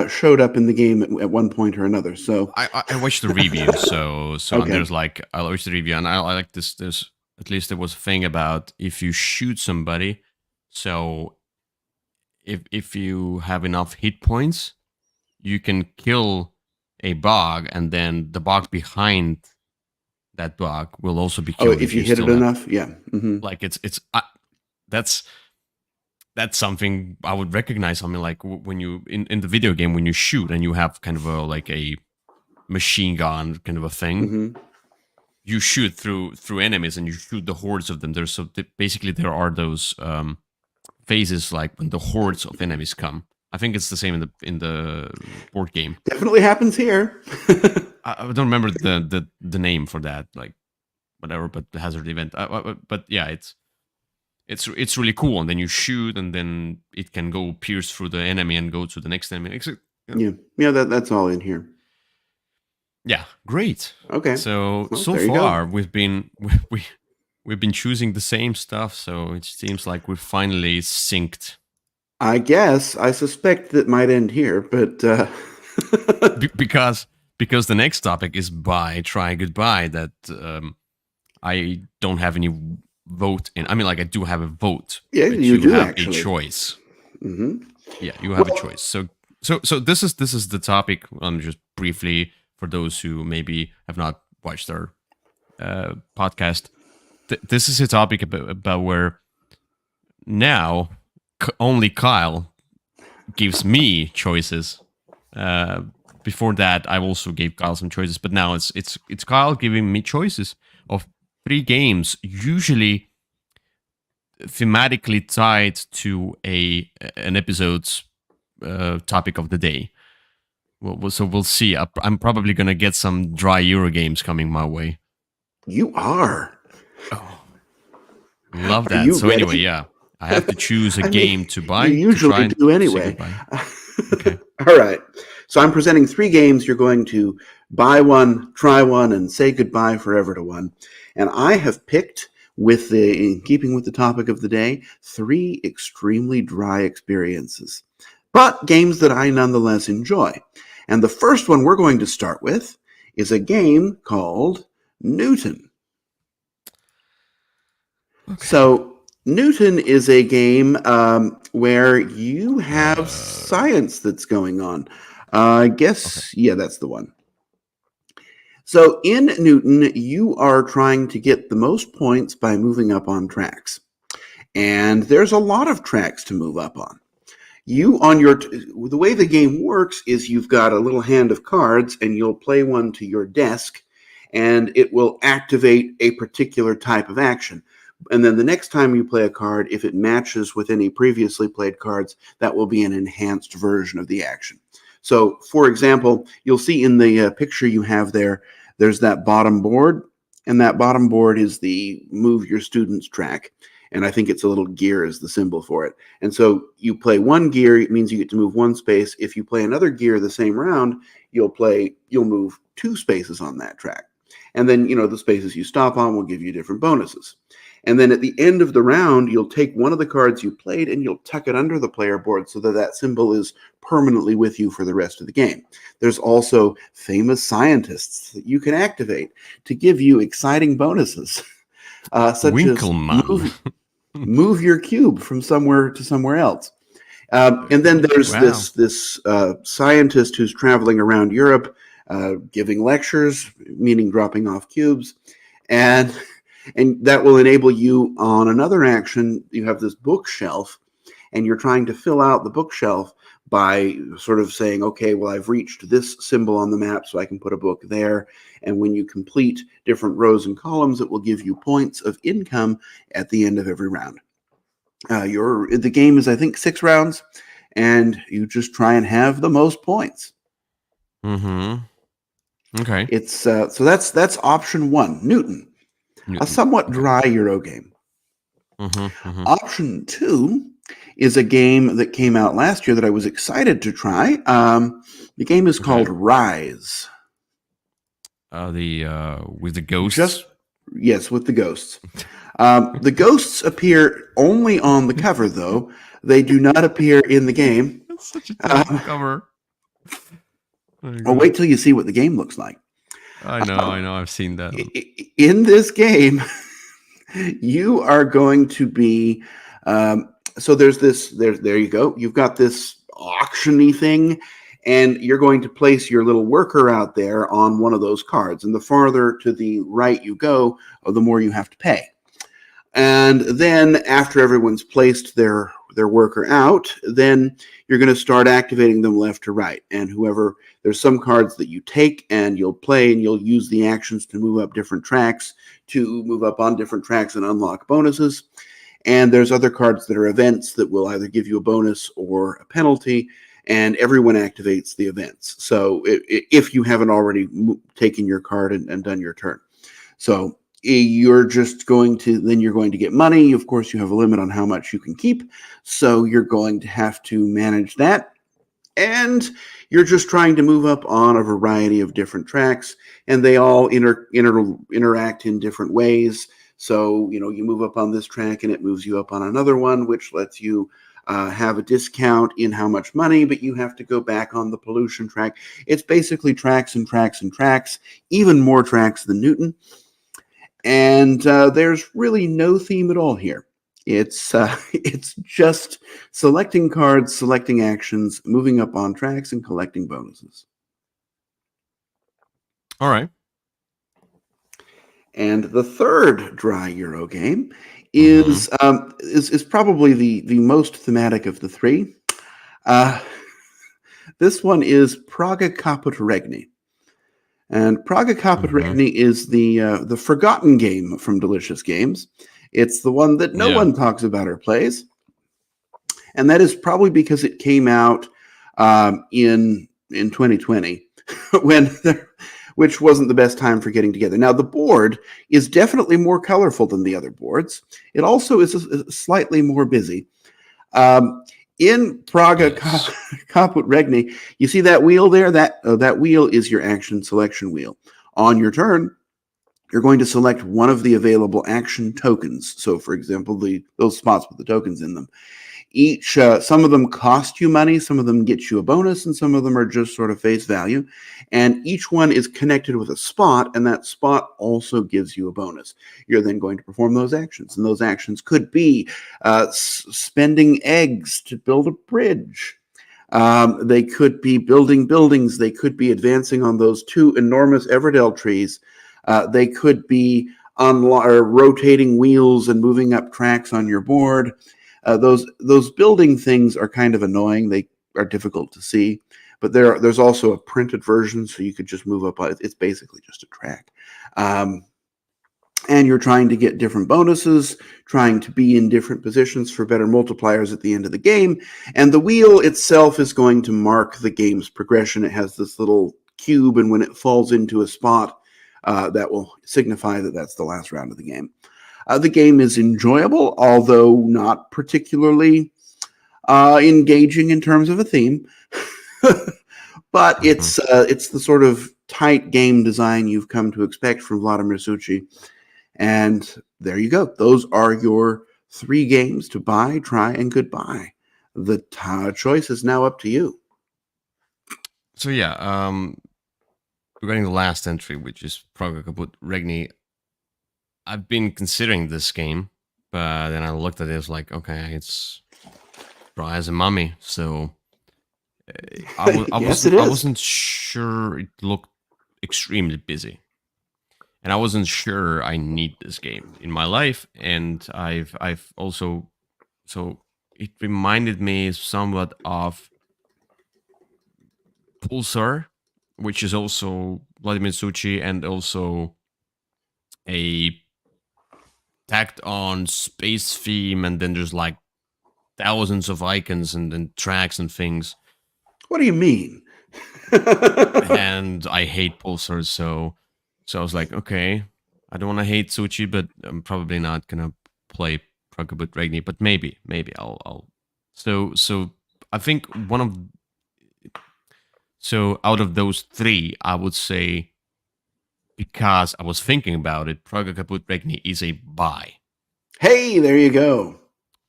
showed up in the game at one point or another. So I watched the review, so and okay, there's like I watched the review, and I like this. There's at least there was a thing about if you shoot somebody, so if you have enough hit points, you can kill a bug, and then the bug behind that bug will also be oh, killed if if you you hit it still have. enough, yeah. Like that's that's something I would recognize. I mean, like when you in the video game when you shoot and you have kind of a like a machine gun kind of a thing, hmm you shoot through enemies and you shoot the hordes of them. Basically there are those phases like when the hordes of enemies come. I think it's the same in the board game. Definitely happens here. I don't remember the name for that, like whatever, but the hazard event. But yeah, it's really cool. And then you shoot, and then it can go pierce through the enemy and go to the next enemy. Yeah, Yeah, yeah, that's all in here. yeah, great. Okay, So well, so there you go. far we've been choosing the same stuff. So it seems like we've finally synced. I guess I suspect that might end here, but Because the next topic is bye, try, goodbye. That I don't have any vote in. I mean, like I do have a vote, yeah, but you you do have a actually. choice. hmm Yeah, you have a Well, choice. So this is the topic. Just briefly for those who maybe have not watched our podcast. This is a topic about where now only Kyle gives me choices. Uh, Before that, I also gave Kyle some choices, but now it's Kyle giving me choices of 3 games, usually thematically tied to an episode's topic of the day. So we'll see. I'm probably gonna get some dry Euro games coming my way. you are. Oh, love Are that. you So anyway, ready? yeah, I have to choose a I mean, game to you buy to try usually and do say anyway. goodbye. Okay. All right. So I'm presenting 3 games. You're going to buy one, try one, and say goodbye forever to one. And I have picked, in keeping with the topic of the day, 3 extremely dry experiences, but games that I nonetheless enjoy. And the first one we're going to start with is a game called Newton. Okay. So Newton is a game where you have Uh. science that's going on. I Okay. guess, yeah, that's the one. So in Newton, you are trying to get the most points by moving up on tracks. And there's a lot of tracks to move up on. The way the game works is you've got a little hand of cards, and you'll play one to your desk, and it will activate a particular type of action. And then the next time you play a card, if it matches with any previously played cards, that will be an enhanced version of the action. So, for example, you'll see in the picture you have there, there's that bottom board, and that bottom board is the move your students track. And I think it's a little gear is the symbol for it. And so you play one gear, it means you get to move one space. If you play another gear the same round, you'll move 2 spaces on that track. And then, the spaces you stop on will give you different bonuses. And then at the end of the round, you'll take one of the cards you played and you'll tuck it under the player board so that symbol is permanently with you for the rest of the game. There's also famous scientists that you can activate to give you exciting bonuses, such Winkelmann. as move your cube from somewhere to somewhere else. And then there's this scientist who's traveling around Europe, giving lectures, meaning dropping off cubes, and that will enable you on another action. You have this bookshelf, and you're trying to fill out the bookshelf by sort of saying, okay, well, I've reached this symbol on the map, so I can put a book there. And when you complete different rows and columns, it will give you points of income at the end of every round. The game is, I think, 6 rounds, and you just try and have the most points. Mm-hmm. Okay. It's so that's option 1, Newton. A somewhat dry Euro game. Option 2 is a game that came out last year that I was excited to try. The game is called Rise. With the ghosts? Yes, with the ghosts. The ghosts appear only on the cover, though. They do not appear in the game. That's such a terrible cover. Well, wait till you see what the game looks like. I know. I've seen that. In this game, you are going to be... so there you go. You've got this auction-y thing, and you're going to place your little worker out there on one of those cards. And the farther to the right you go, the more you have to pay. And then after everyone's placed their worker out, then you're going to start activating them left to right. And there's some cards that you take and you'll play, and you'll use the actions to move up different tracks, to move up on different tracks and unlock bonuses. And there's other cards that are events that will either give you a bonus or a penalty, and everyone activates the events. So if you haven't already taken your card and done your turn. So you're going to get money. Of course, you have a limit on how much you can keep, so you're going to have to manage that. And you're just trying to move up on a variety of different tracks, and they all interact in different ways. So, you move up on this track and it moves you up on another one, which lets you have a discount in how much money, but you have to go back on the pollution track. It's basically tracks and tracks and tracks, even more tracks than Newton. And there's really no theme at all here. It's just selecting cards, selecting actions, moving up on tracks, and collecting bonuses. All right. And the third dry Euro game is probably the most thematic of the 3. This one is Praga Caput Regni. And Praga Caput Regni is the forgotten game from Delicious Games. It's the one that no one talks about or plays. And that is probably because it came out in 2020, which wasn't the best time for getting together. Now, the board is definitely more colorful than the other boards. It also is slightly more busy. In Praga Caput Regni, you see that wheel there? That wheel is your action selection wheel. On your turn, you're going to select one of the available action tokens. So, for example, those spots with the tokens in them. Some of them cost you money, some of them get you a bonus, and some of them are just sort of face value. And each one is connected with a spot, and that spot also gives you a bonus. You're then going to perform those actions, and those actions could be spending eggs to build a bridge. They could be building buildings. They could be advancing on those 2 enormous Everdell trees. They could be or rotating wheels and moving up tracks on your board. Those building things are kind of annoying. They are difficult to see, but there's also a printed version, so you could just move up. It's basically just a track. And you're trying to get different bonuses, trying to be in different positions for better multipliers at the end of the game. And the wheel itself is going to mark the game's progression. It has this little cube, and when it falls into a spot, that will signify that that's the last round of the game. The game is enjoyable, although not particularly engaging in terms of a theme. But it's the sort of tight game design you've come to expect from Vladimir Suchy. And there you go. Those are your 3 games to buy, try, and goodbye. The choice is now up to you. So yeah, regarding the last entry, which is Praga Kaput Regni, I've been considering this game, but then I looked at it, it's like, okay, it's dry as a mummy, so I wasn't sure. It looked extremely busy. And I wasn't sure I need this game in my life, and I've also, so it reminded me somewhat of Pulsar, which is also Vladimir Suchy, and also a tacked on space theme, and then there's like thousands of icons and tracks and things. What do you mean? And I hate Pulsar, so I was like, okay, I don't want to hate Suchy, but I'm probably not gonna play Prokoput Regni, but maybe I'll. So I think out of those 3, I would say, because I was thinking about it, Prokoput Regni is a buy. Hey, there you go.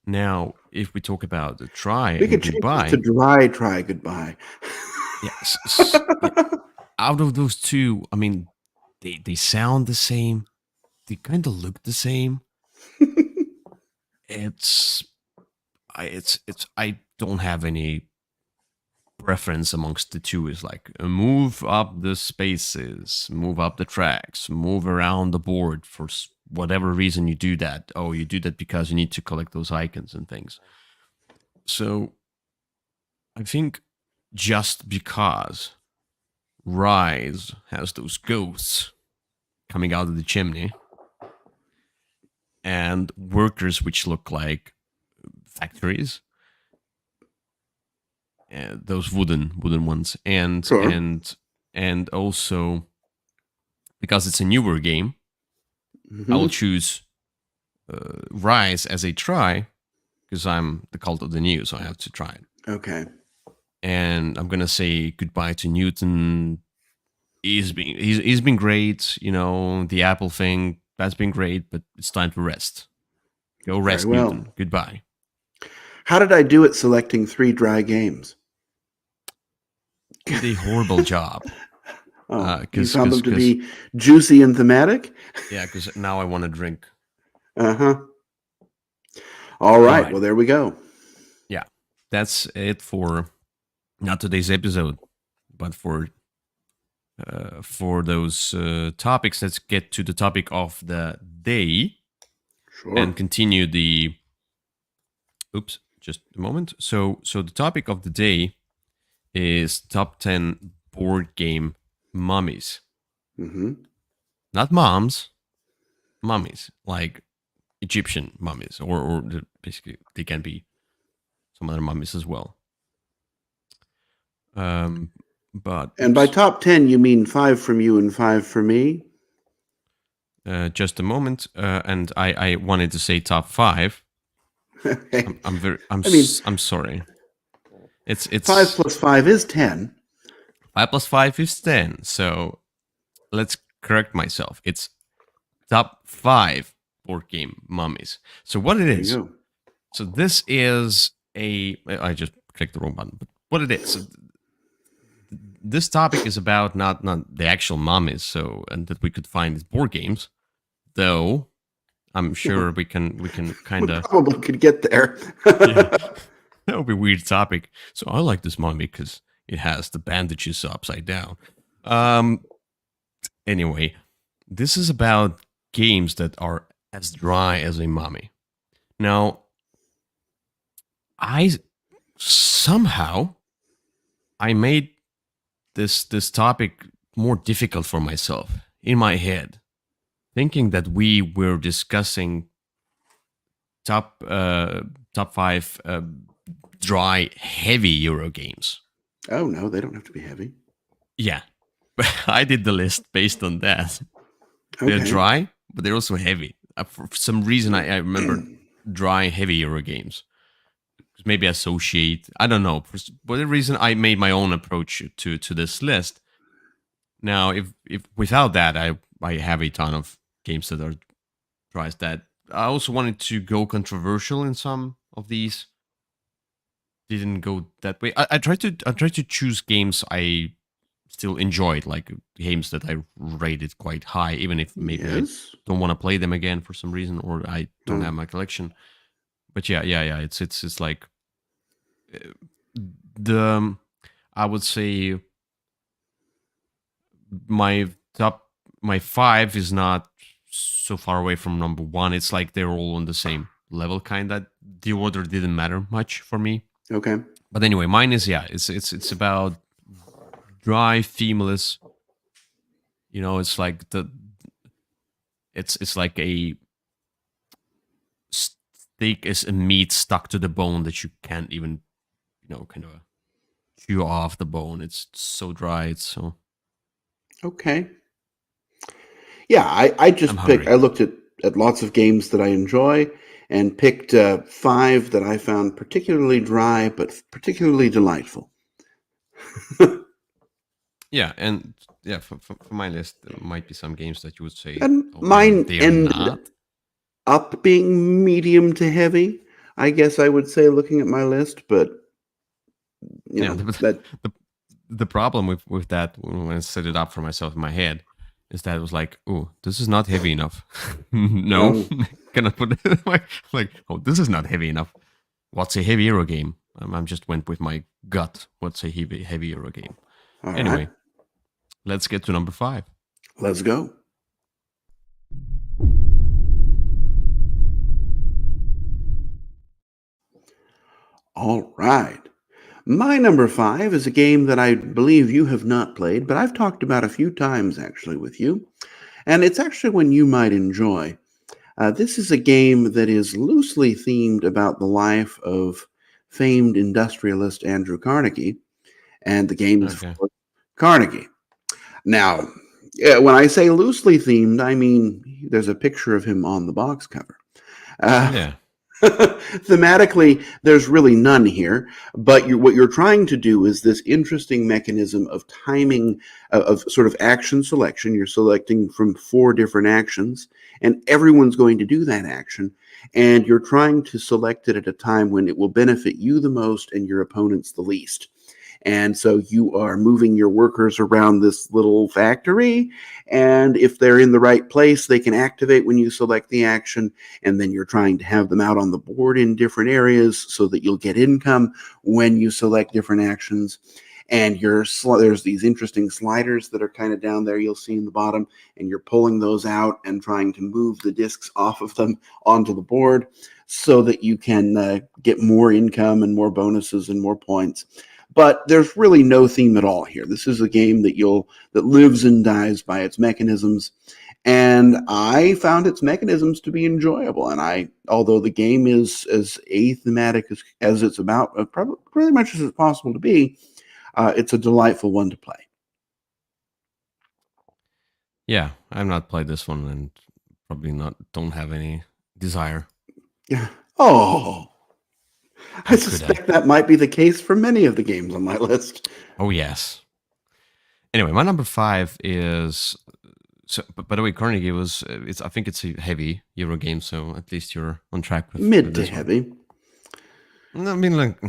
Now, if we talk about the try we and could change goodbye, to dry try goodbye. Yes. Out of those 2, I mean, they sound the same. They kind of look the same. I don't have any preference amongst the 2. It's like move up the spaces, move up the tracks, move around the board for whatever reason you do that. Oh, you do that because you need to collect those icons and things. So I think just because Rise has those ghosts coming out of the chimney and workers which look like factories, those wooden ones, and Sure. and also because it's a newer game, I will choose Rise as a try because I'm the cult of the new, so I have to try it. Okay. And I'm gonna say goodbye to Newton. He's been great, you know, the Apple thing, that's been great, but it's time to rest. Go rest, Very well. Newton. Goodbye. How did I do at selecting 3 dry games? Did a horrible job. You found them to be juicy and thematic? Yeah, because now I want to drink. Uh-huh. All right. Well, there we go. Yeah, that's it for not today's episode, but for those topics. Let's get to the topic of the day. Sure. And continue the. Oops, just a moment. So the topic of the day is top 10 board game mummies. Mm-hmm. Not moms, mummies, like Egyptian mummies, or basically they can be some other mummies as well. But by top 10 you mean 5 from you and 5 for me? Just a moment, and I wanted to say top 5. I'm sorry. It's 5 plus 5 is 10. 5 plus 5 is 10. So let's correct myself. It's top 5 board game mummies. So what it is? So this is I just clicked the wrong button. But what it is? So this topic is about not the actual mummies. And that we could find as board games, though. I'm sure we can kind of probably could get there. Yeah. That would be a weird topic. So I like this mummy because it has the bandages upside down. Anyway, this is about games that are as dry as a mummy. Now, I somehow I made this topic more difficult for myself in my head, thinking that we were discussing top five dry heavy Euro games. Oh no, they don't have to be heavy. Yeah, but I did the list based on that. They're Okay. dry, but they're also heavy. For some reason, I remember dry heavy Euro games. Maybe associate. I don't know. For whatever reason, I made my own approach to this list. Now, if without that, I have a ton of games that are dry as that. I also wanted to go controversial in some of these. Didn't go that way. I tried to choose games I still enjoyed, like games that I rated quite high, even if maybe I Yes. don't want to play them again for some reason, or I don't Oh, have my collection. But yeah. It's like the I would say my top my five is not so far away from number one. It's like they're all on the same level, kind of. The order didn't matter much for me. okay. But anyway, mine is it's about dry, themeless. It's like it's like a steak is a meat stuck to the bone that you can't even kind of chew off the bone. It's so dry. It's so Okay. Yeah, I I'm just picked. hungry. I looked at lots of games that I enjoy and picked 5 that I found particularly dry but particularly delightful. Yeah, and yeah, for my list, there might be some games that you would say, And oh no, mine they are ended not. up being medium to heavy, I guess I would say, looking at my list. But Yeah, that the the problem with that when I set it up for myself in my head is that it was like, oh, this is not heavy enough. No, oh, cannot put it like, oh, this is not heavy enough. What's a heavy Euro game? I'm just went with my gut. What's a heavy Euro game? all right, Anyway, let's get to number five. let's go. All right. My number 5 is a game that I believe you have not played, but I've talked about a few times actually with you, and it's actually one you might enjoy. This is a game that is loosely themed about the life of famed industrialist Andrew Carnegie, and the game is, of Okay. course, Carnegie. Now, when I say loosely themed, I mean there's a picture of him on the box cover. Uh, Yeah. Thematically, there's really none here, but what you're trying to do is this interesting mechanism of timing, of sort of action selection. You're selecting from 4 different actions, and everyone's going to do that action, and you're trying to select it at a time when it will benefit you the most and your opponents the least. And so you are moving your workers around this little factory. And if they're in the right place, they can activate when you select the action. And then you're trying to have them out on the board in different areas so that you'll get income when you select different actions. And there's these interesting sliders that are kind of down there, you'll see in the bottom, and you're pulling those out and trying to move the discs off of them onto the board so that you can get more income and more bonuses and more points. But there's really no theme at all here. This is a game that lives and dies by its mechanisms, and I found its mechanisms to be enjoyable. And although the game is as athematic as it's about, probably pretty much as it's possible to be, it's a delightful one to play. Yeah, I've not played this one and probably not don't have any desire. Yeah. Oh, I How could I? suspect that might be the case for many of the games on my list. Oh yes. Anyway, my number five is so. But by the way, Carnegie was. It's. I think it's a heavy Euro game, so at least you're on track with Mid to this one. heavy. I mean, like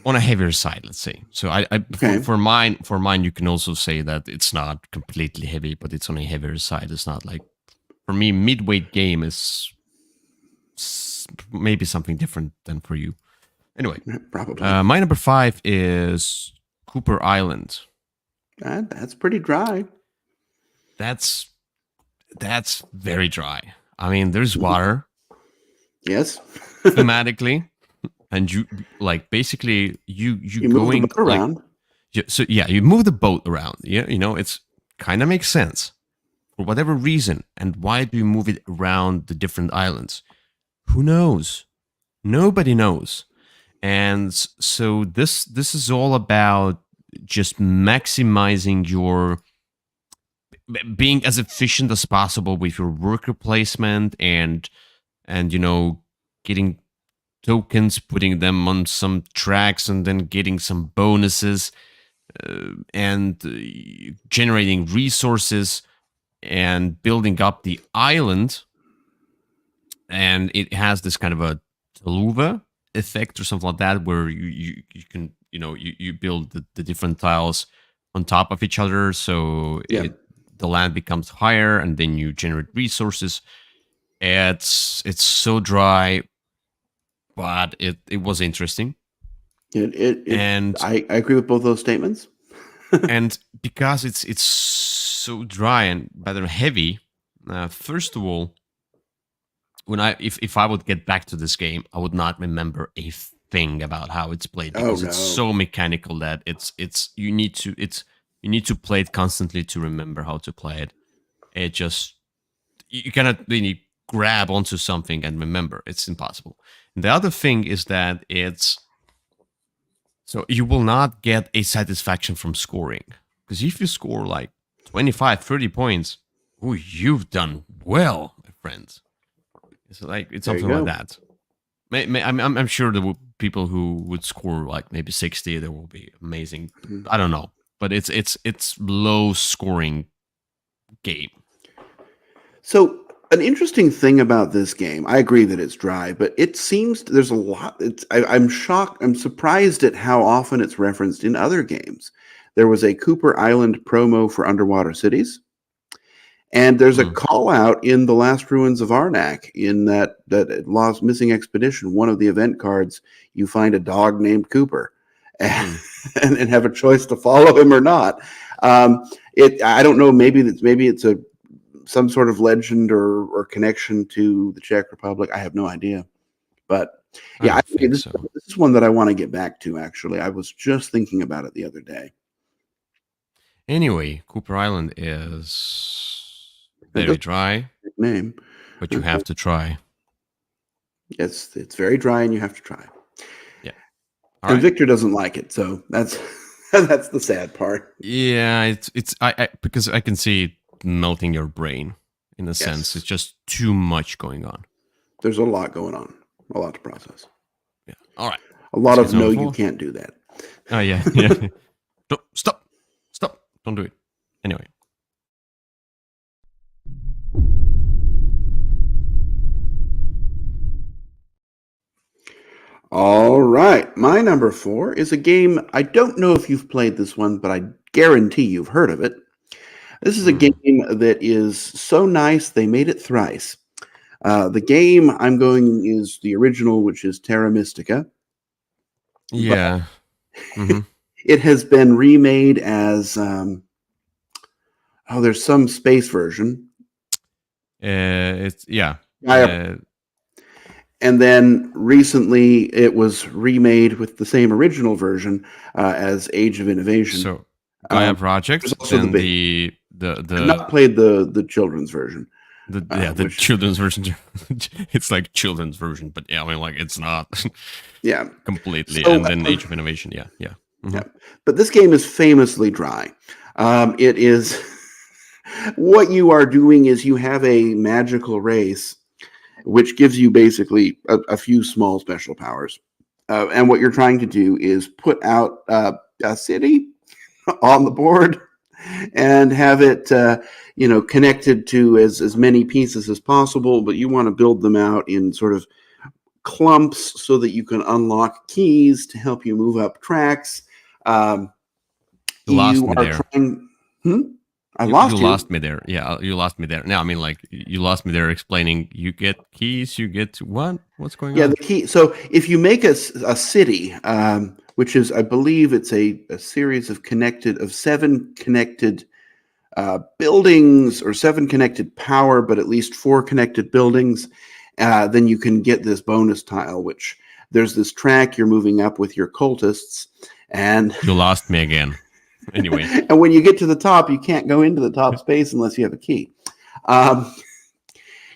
on a heavier side, let's say. So I Okay. for mine, you can also say that it's not completely heavy, but it's on a heavier side. It's not like for me, midweight game is maybe something different than for you. Anyway, Probably. my number five is Cooper Island. That's pretty dry. That's that's very dry. I mean, there's water Yes. thematically, and you like basically you You move the going boat like around. so yeah, you move the boat around. Yeah, it's kind of makes sense for whatever reason. And why do you move it around the different islands? Who knows? Nobody knows. And so this is all about just maximizing your being as efficient as possible with your worker placement and getting tokens, putting them on some tracks, and then getting some bonuses, and generating resources and building up the island. And it has this kind of a Taluva effect or something like that, where you can you build the different tiles on top of each other, so Yeah. the land becomes higher, and then you generate resources. It's so dry, but it was interesting. And I agree with both those statements. and because it's so dry and rather heavy, first of all, when if I would get back to this game, I would not remember a thing about how it's played, Oh because it's no. so mechanical that you need to play it constantly to remember how to play it. It just you cannot really grab onto something and remember. It's impossible. And the other thing is that so you will not get a satisfaction from scoring, because if you score like 25, 30 points, oh, you've done well, my friends. It's like it's There you something like go. that. I'm sure there will people who would score like maybe 60. There will be amazing. I don't know, but it's low scoring game. So an interesting thing about this game, I agree that it's dry, but it seems there's a lot. I'm shocked. I'm surprised at how often it's referenced in other games. There was a Cooper Island promo for Underwater Cities, and there's a Mm. call out in the Last Ruins of Arnak in that lost missing expedition. One of the event cards, you find a dog named Cooper, and, Mm. and have a choice to follow him or not. I don't know. Maybe it's some sort of legend or connection to the Czech Republic. I have no idea. But I yeah, don't think this so. is one that I want to get back to, actually. I was just thinking about it the other day. Anyway, Cooper Island is It very doesn't dry, have a name. but you have to try. It's very dry and you have to try. Yeah. All And right. Victor doesn't like it, so that's that's the sad part. Yeah, it's I because I can see it melting your brain in a sense. Yes. It's just too much going on. There's a lot going on, a lot to process. Yeah. All right. A lot Let's get of to no, number you 4. can't do that. Oh yeah, yeah. Don't, stop. Don't do it. Anyway. All right. My number 4 is a game. I don't know if you've played this one, but I guarantee you've heard of it. This is a game that is so nice they made it thrice. The game I'm going is the original, which is Terra Mystica. Yeah. Mm-hmm. It has been remade as there's some space version. It's yeah. And then recently it was remade with the same original version as Age of Innovation. So Gaia Project and the I've not played the children's version. The children's version. It's like children's version, but yeah, I mean, like it's not. Yeah, completely. So, and then Age of Innovation. Yeah. Mm-hmm. Yeah. But this game is famously dry. It is what you are doing is you have a magical race, which gives you basically a few small special powers. And what you're trying to do is put out a city on the board and have it, connected to as many pieces as possible. But you want to build them out in sort of clumps so that you can unlock keys to help you move up tracks. You lost me there. You lost me there. Yeah, you lost me there. No, I mean, like, you lost me there explaining you get keys, you get what? What's going on? Yeah, the key. So if you make a city, which is, I believe it's a series of 7 connected buildings or 7 connected power, but at least 4 connected buildings, then you can get this bonus tile, which there's this track you're moving up with your cultists. And You lost me again. Anyway. And when you get to the top, you can't go into the top space unless you have a key.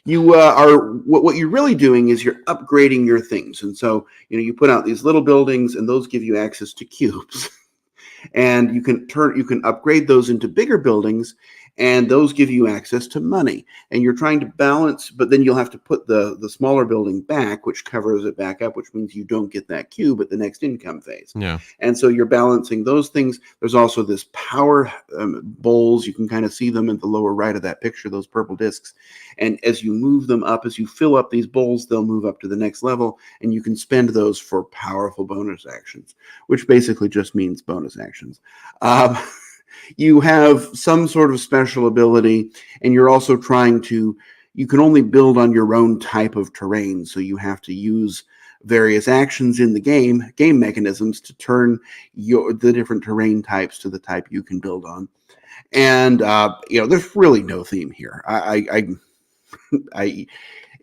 You are what you're really doing is you're upgrading your things, and so you put out these little buildings, and those give you access to cubes, and you can upgrade those into bigger buildings, and those give you access to money. And you're trying to balance, but then you'll have to put the smaller building back, which covers it back up, which means you don't get that cube at the next income phase. Yeah. And so you're balancing those things. There's also this power bowls. You can kind of see them in the lower right of that picture, those purple discs. And as you move them up, as you fill up these bowls, they'll move up to the next level, and you can spend those for powerful bonus actions, which basically just means bonus actions. You have some sort of special ability, and you're also you can only build on your own type of terrain, so you have to use various actions in the game mechanisms to turn the different terrain types to the type you can build on. And there's really no theme here.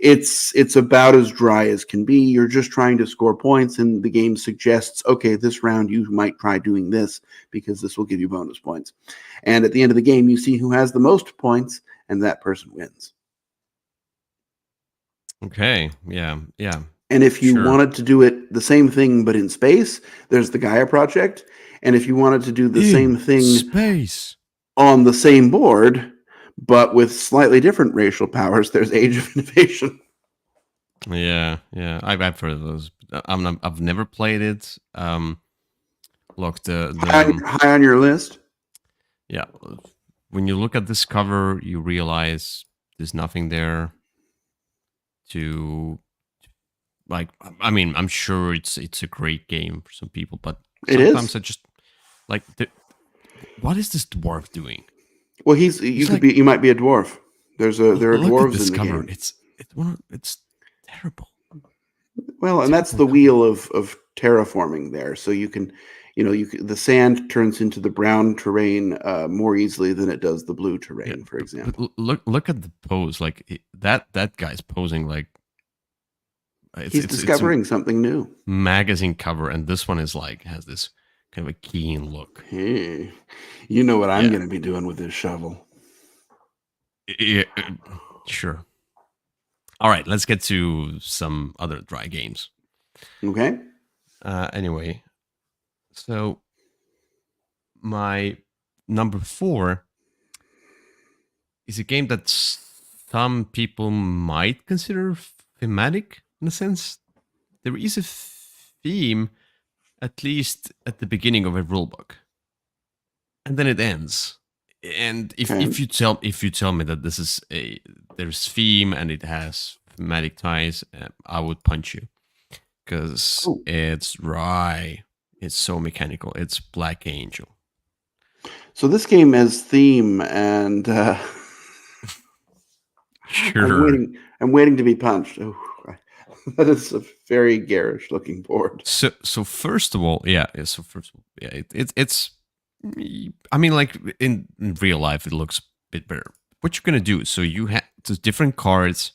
It's about as dry as can be. You're just trying to score points, and the game suggests, okay, this round you might try doing this because this will give you bonus points. And at the end of the game, you see who has the most points, and that person wins. Okay. Yeah. And if you wanted to do it the same thing but in space, there's the Gaia Project. And if you wanted to do the same thing space on the same board but with slightly different racial powers, there's Age of Innovation. Yeah. I've heard of those. I've never played it. Look, high on your list. Yeah, when you look at this cover, you realize there's nothing there to like. I mean, I'm sure it's a great game for some people, but sometimes I just like, what is this dwarf doing? Well, you might be a dwarf. There are dwarves in the game. It's terrible. Well, and that's the wheel of terraforming there. So you can, the sand turns into the brown terrain more easily than it does the blue terrain, for example. Look at the pose. Like that guy's posing like he's discovering something new. Magazine cover, and this one is has this kind of a keen look. Hey, you know what I'm going to be doing with this shovel. Yeah, sure. All right, let's get to some other dry games. Okay. Anyway, so my number 4 is a game that some people might consider thematic in a sense. There is a theme, at least at the beginning of a rulebook, and then it ends. And if you tell me that there's theme and it has thematic ties, I would punch you because it's dry. It's so mechanical. It's Black Angel. So this game has theme, and sure. I'm waiting to be punched. Oh, that is a very garish looking board. So first of all, it's. I mean, like in real life, it looks a bit better. What you're gonna do? So you have different cards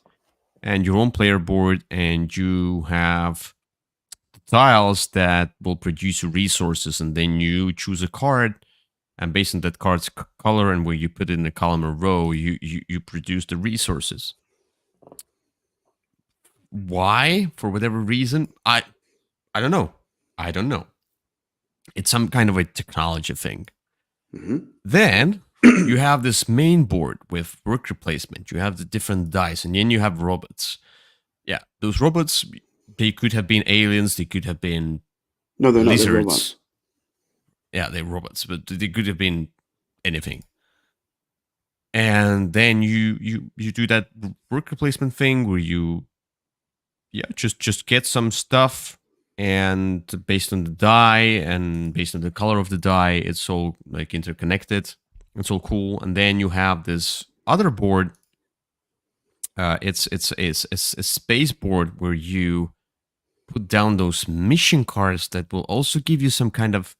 and your own player board, and you have the tiles that will produce resources, and then you choose a card, and based on that card's color and where you put it in a column or row, you produce the resources. Why? For whatever reason, I don't know. It's some kind of a technology thing. Mm-hmm. Then you have this main board with worker placement. You have the different dice, and then you have robots. Yeah, those robots, they could have been aliens. They could have been lizards. Not. They're robots. Yeah, they're robots, but they could have been anything. And then you do that worker placement thing where you just get some stuff. And based on the die and based on the color of the die, it's all like interconnected. It's all cool. And then you have this other board. It's a space board where you put down those mission cards that will also give you some kind of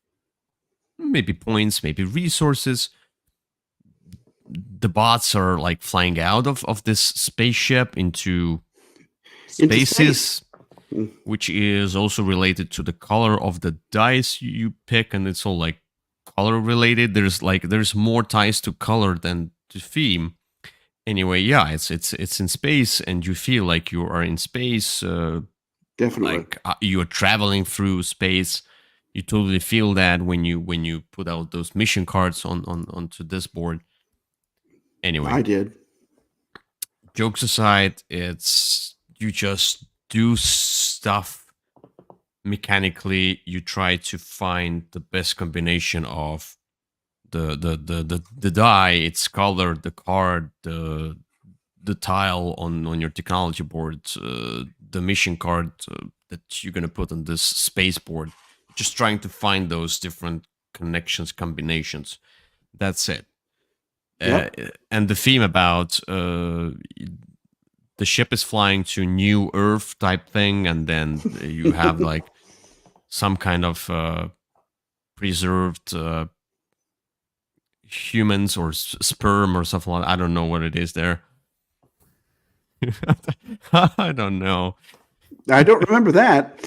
maybe points, maybe resources. the bots are like flying out of this spaceship into Into spaces, space. Mm. which is also related to the color of the dice you pick, and it's all like color related. There's more ties to color than to theme. Anyway, yeah, it's in space, and you feel like you are in space. Definitely. Like you are traveling through space. You totally feel that when you put out those mission cards onto this board. Anyway, I did. jokes aside, it's you just do stuff mechanically. You try to find the best combination of the die, its color, the card, the tile on your technology board, the mission card that you're gonna put on this space board. Just trying to find those different connections, combinations. That's it. Yep. And the theme about the ship is flying to New Earth type thing, and then you have like some kind of preserved humans or sperm or something like that. I don't know what it is there. I don't know. I don't remember that.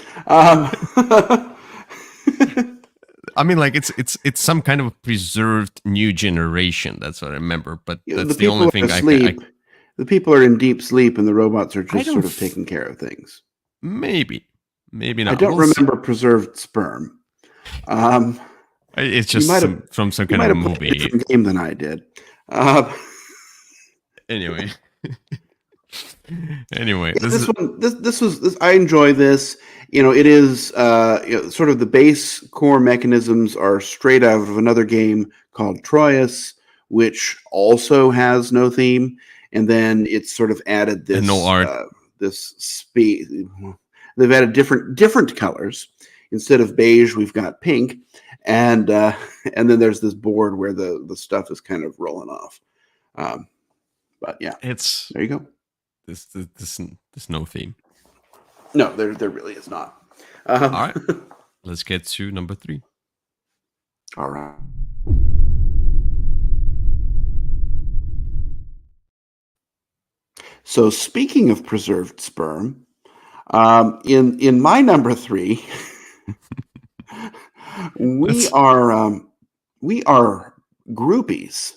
I mean, like it's some kind of preserved new generation. That's what I remember. But that's the only thing I can. The people are in deep sleep, and the robots are just don't sort of taking care of things. Maybe not. I don't remember preserved sperm. It's just from some kind of movie. A different game than I did. Anyway. This I enjoy this. You know, it is sort of the base core mechanisms are straight out of another game called Troyes, which also has no theme, and then it's sort of added this and no art. This speed. They've added different colors. Instead of beige, we've got pink, and then there's this board where the stuff is kind of rolling off. But yeah, there you go. There's no theme. No, there really is not. All right, let's get to number 3. All right. So speaking of preserved sperm, in my number 3, we are groupies.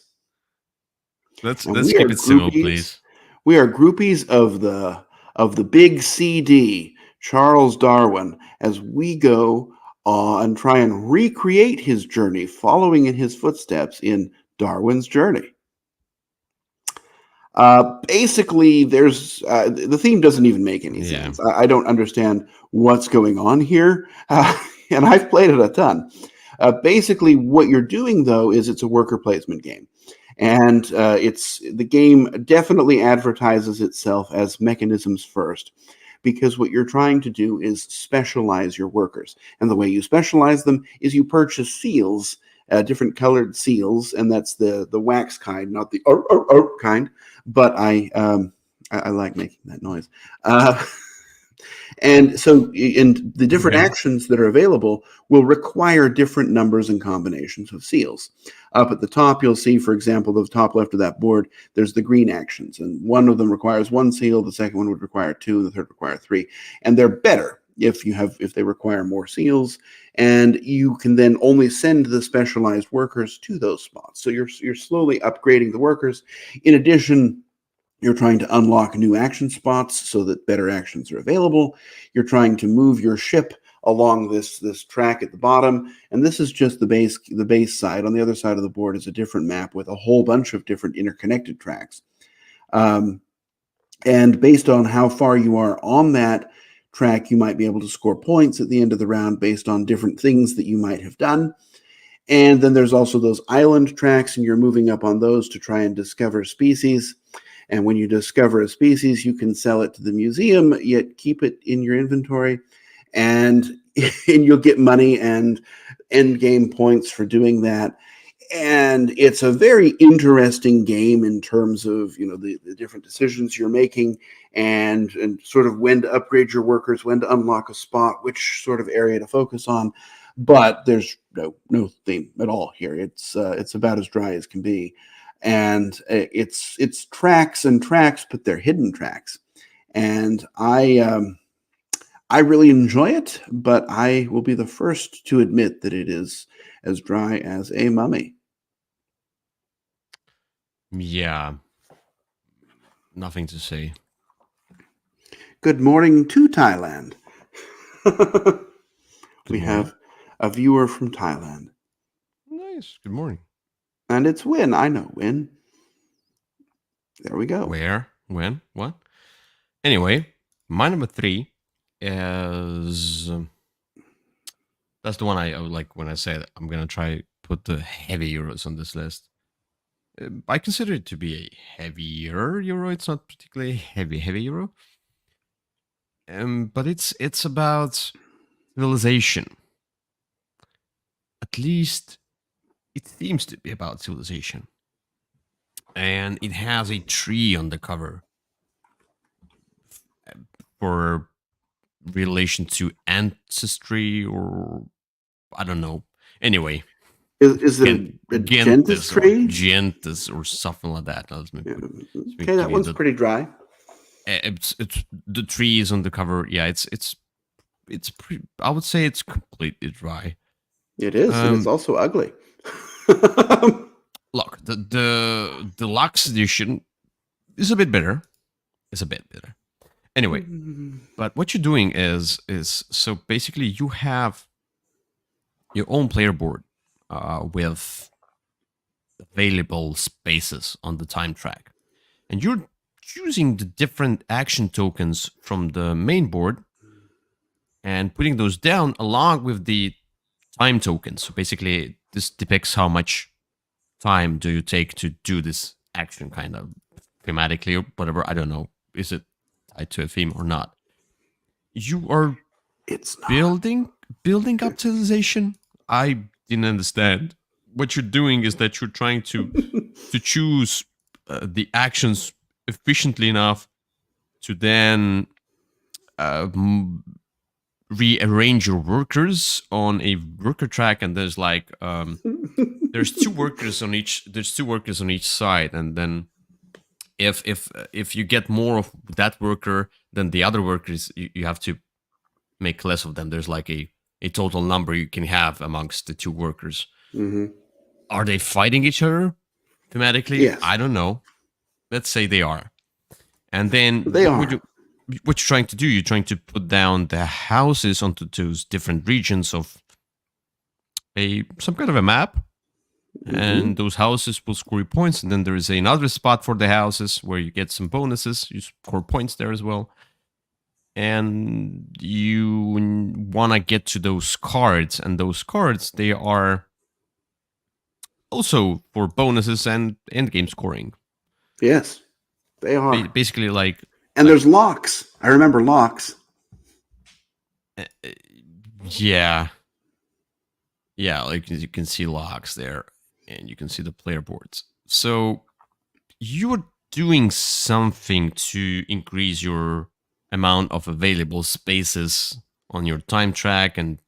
Let's keep it simple, please. We are groupies of the big CD, Charles Darwin, as we go and try and recreate his journey, following in his footsteps in Darwin's Journey. Basically, there's the theme doesn't even make any sense. I don't understand what's going on here, and I've played it a ton. Basically, what you're doing, though, is it's a worker placement game. And the game definitely advertises itself as mechanisms first, because what you're trying to do is specialize your workers. And the way you specialize them is you purchase seals, different colored seals, and that's the wax kind, not the kind. But I like making that noise. And so in the different actions that are available will require different numbers and combinations of seals. Up at the top, you'll see, for example, the top left of that board, there's the green actions. And one of them requires 1 seal, the second one would require 2, the third require 3. And they're better if they require more seals. And you can then only send the specialized workers to those spots. So you're slowly upgrading the workers. In addition, you're trying to unlock new action spots so that better actions are available. You're trying to move your ship along this track at the bottom, and this is just the base side. On the other side of the board is a different map with a whole bunch of different interconnected tracks. And based on how far you are on that track, you might be able to score points at the end of the round based on different things that you might have done. And then there's also those island tracks, and you're moving up on those to try and discover species. And when you discover a species, you can sell it to the museum, yet keep it in your inventory. And you'll get money and end game points for doing that. And it's a very interesting game in terms of, the different decisions you're making and sort of when to upgrade your workers, when to unlock a spot, which sort of area to focus on. But there's no theme at all here. It's about as dry as can be. and it's tracks and tracks, but they're hidden tracks. And I really enjoy it, but I will be the first to admit that it is as dry as a mummy. Yeah, nothing to say. Good morning to Thailand. We Good morning. have a viewer from Thailand. Nice. Good morning. And it's Win. I know Win. There we go. Where? When? What? Anyway, my number 3 is that's the one I like when I said I'm gonna try put the heavy euros on this list. I consider it to be a heavier euro. It's not particularly heavy euro. But it's about civilization. At least it seems to be about civilization. And it has a tree on the cover for relation to ancestry, or I don't know. Anyway, Is it a Gentis tree? Gentis or something like that. Okay, that one's pretty dry. It's the tree is on the cover. Yeah, it's pretty, I would say it's completely dry. It is, and it's also ugly. Look, the deluxe edition is a bit better. It's a bit better. Anyway, but what you're doing is so basically you have your own player board with available spaces on the time track, and you're choosing the different action tokens from the main board and putting those down along with the time tokens. So basically, this depicts how much time do you take to do this action, kind of thematically or whatever. I don't know. Is it tied to a theme or not? You are building up civilization. I didn't understand. What you're doing is that you're trying to choose the actions efficiently enough to then rearrange your workers on a worker track, and there's like there's two workers on each side, and then if you get more of that worker than the other workers, you have to make less of them. There's like a total number you can have amongst the two workers. Mm-hmm. Are they fighting each other thematically? Yes. I don't know. Let's say they are. And then they are. What you're trying to do, you're trying to put down the houses onto those different regions of some kind of a map. Mm-hmm. And those houses will score you points. And then there is another spot for the houses where you get some bonuses. You score points there as well. And you want to get to those cards. And those cards, they are also for bonuses and end game scoring. Yes, they are. Basically like... And there's locks. I remember locks. Yeah. Yeah, like you can see locks there. And you can see the player boards. So you're doing something to increase your amount of available spaces on your time track and,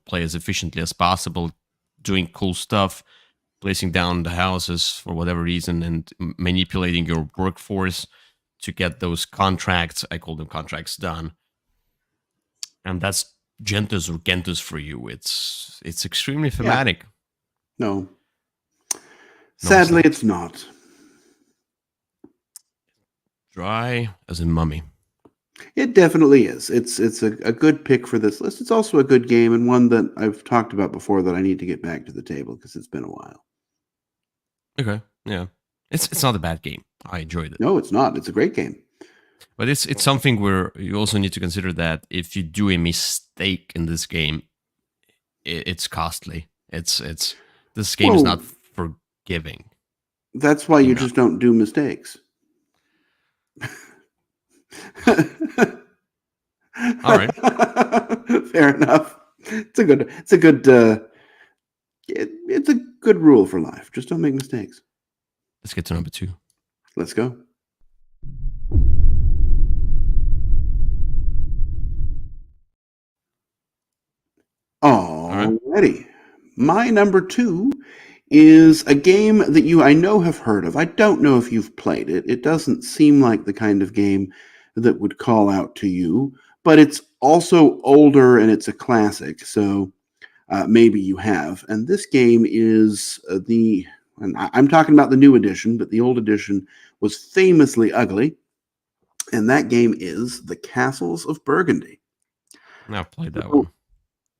play as efficiently as possible, doing cool stuff, placing down the houses for whatever reason, and manipulating your workforce to get those contracts, I call them contracts, done. And that's Gentis or Gentis for you. It's extremely thematic. Yeah. No. Sadly, it's not. Dry as a mummy. It definitely is. It's a good pick for this list. It's also a good game, and one that I've talked about before that I need to get back to the table because it's been a while. Okay, yeah. It's not a bad game. I enjoyed it. No, it's not. It's a great game. But it's something where you also need to consider that if you do a mistake in this game, it's costly. This game is not forgiving. That's why you just don't do mistakes. All right. Fair enough. It's a good rule for life. Just don't make mistakes. Let's get to number 2. Let's go. Alrighty. My number 2 is a game that I know have heard of. I don't know if you've played it. It doesn't seem like the kind of game that would call out to you, but it's also older and it's a classic, so maybe you have. And this game is and I'm talking about the new edition, but the old edition was famously ugly, and that game is The Castles of Burgundy. I've played that So,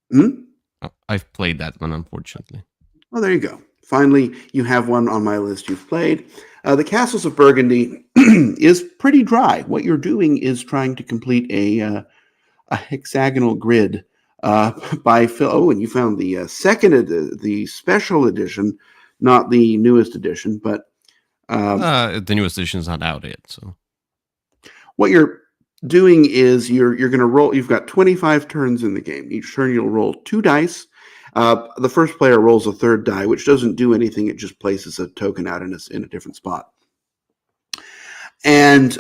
one. I've played that one, unfortunately. Well, there you go. Finally, you have one on my list you've played. The Castles of Burgundy is pretty dry. What you're doing is trying to complete a hexagonal grid by Phil. Oh, and you found the the special edition, not the newest edition. But The newest edition's not out yet, so what you're doing is you're going to roll. You've got 25 turns in the game. Each turn you'll roll 2 dice. The first player rolls a third die, which doesn't do anything. It just places a token out in a different spot. And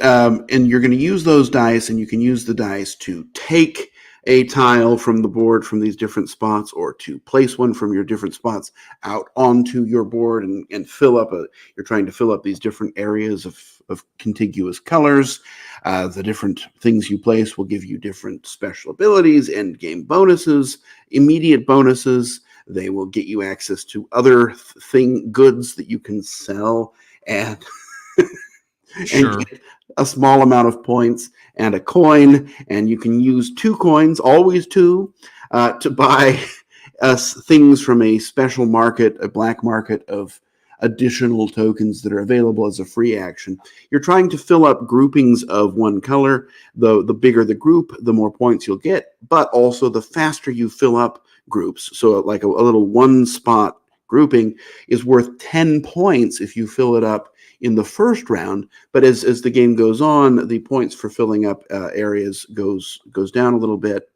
you're going to use those dice, and you can use the dice to take a tile from the board from these different spots, or to place one from your different spots out onto your board and fill up you're trying to fill up these different areas of contiguous colors. The different things you place will give you different special abilities, end game bonuses, immediate bonuses. They will get you access to other goods that you can sell and sure. and get a small amount of points and a coin, and you can use 2 coins, always 2, to buy things from a special market, a black market of additional tokens that are available as a free action. You're trying to fill up groupings of one color. The bigger the group, the more points you'll get, but also the faster you fill up groups. So like a little one spot grouping is worth 10 points if you fill it up in the first round, but as the game goes on, the points for filling up areas goes down a little bit.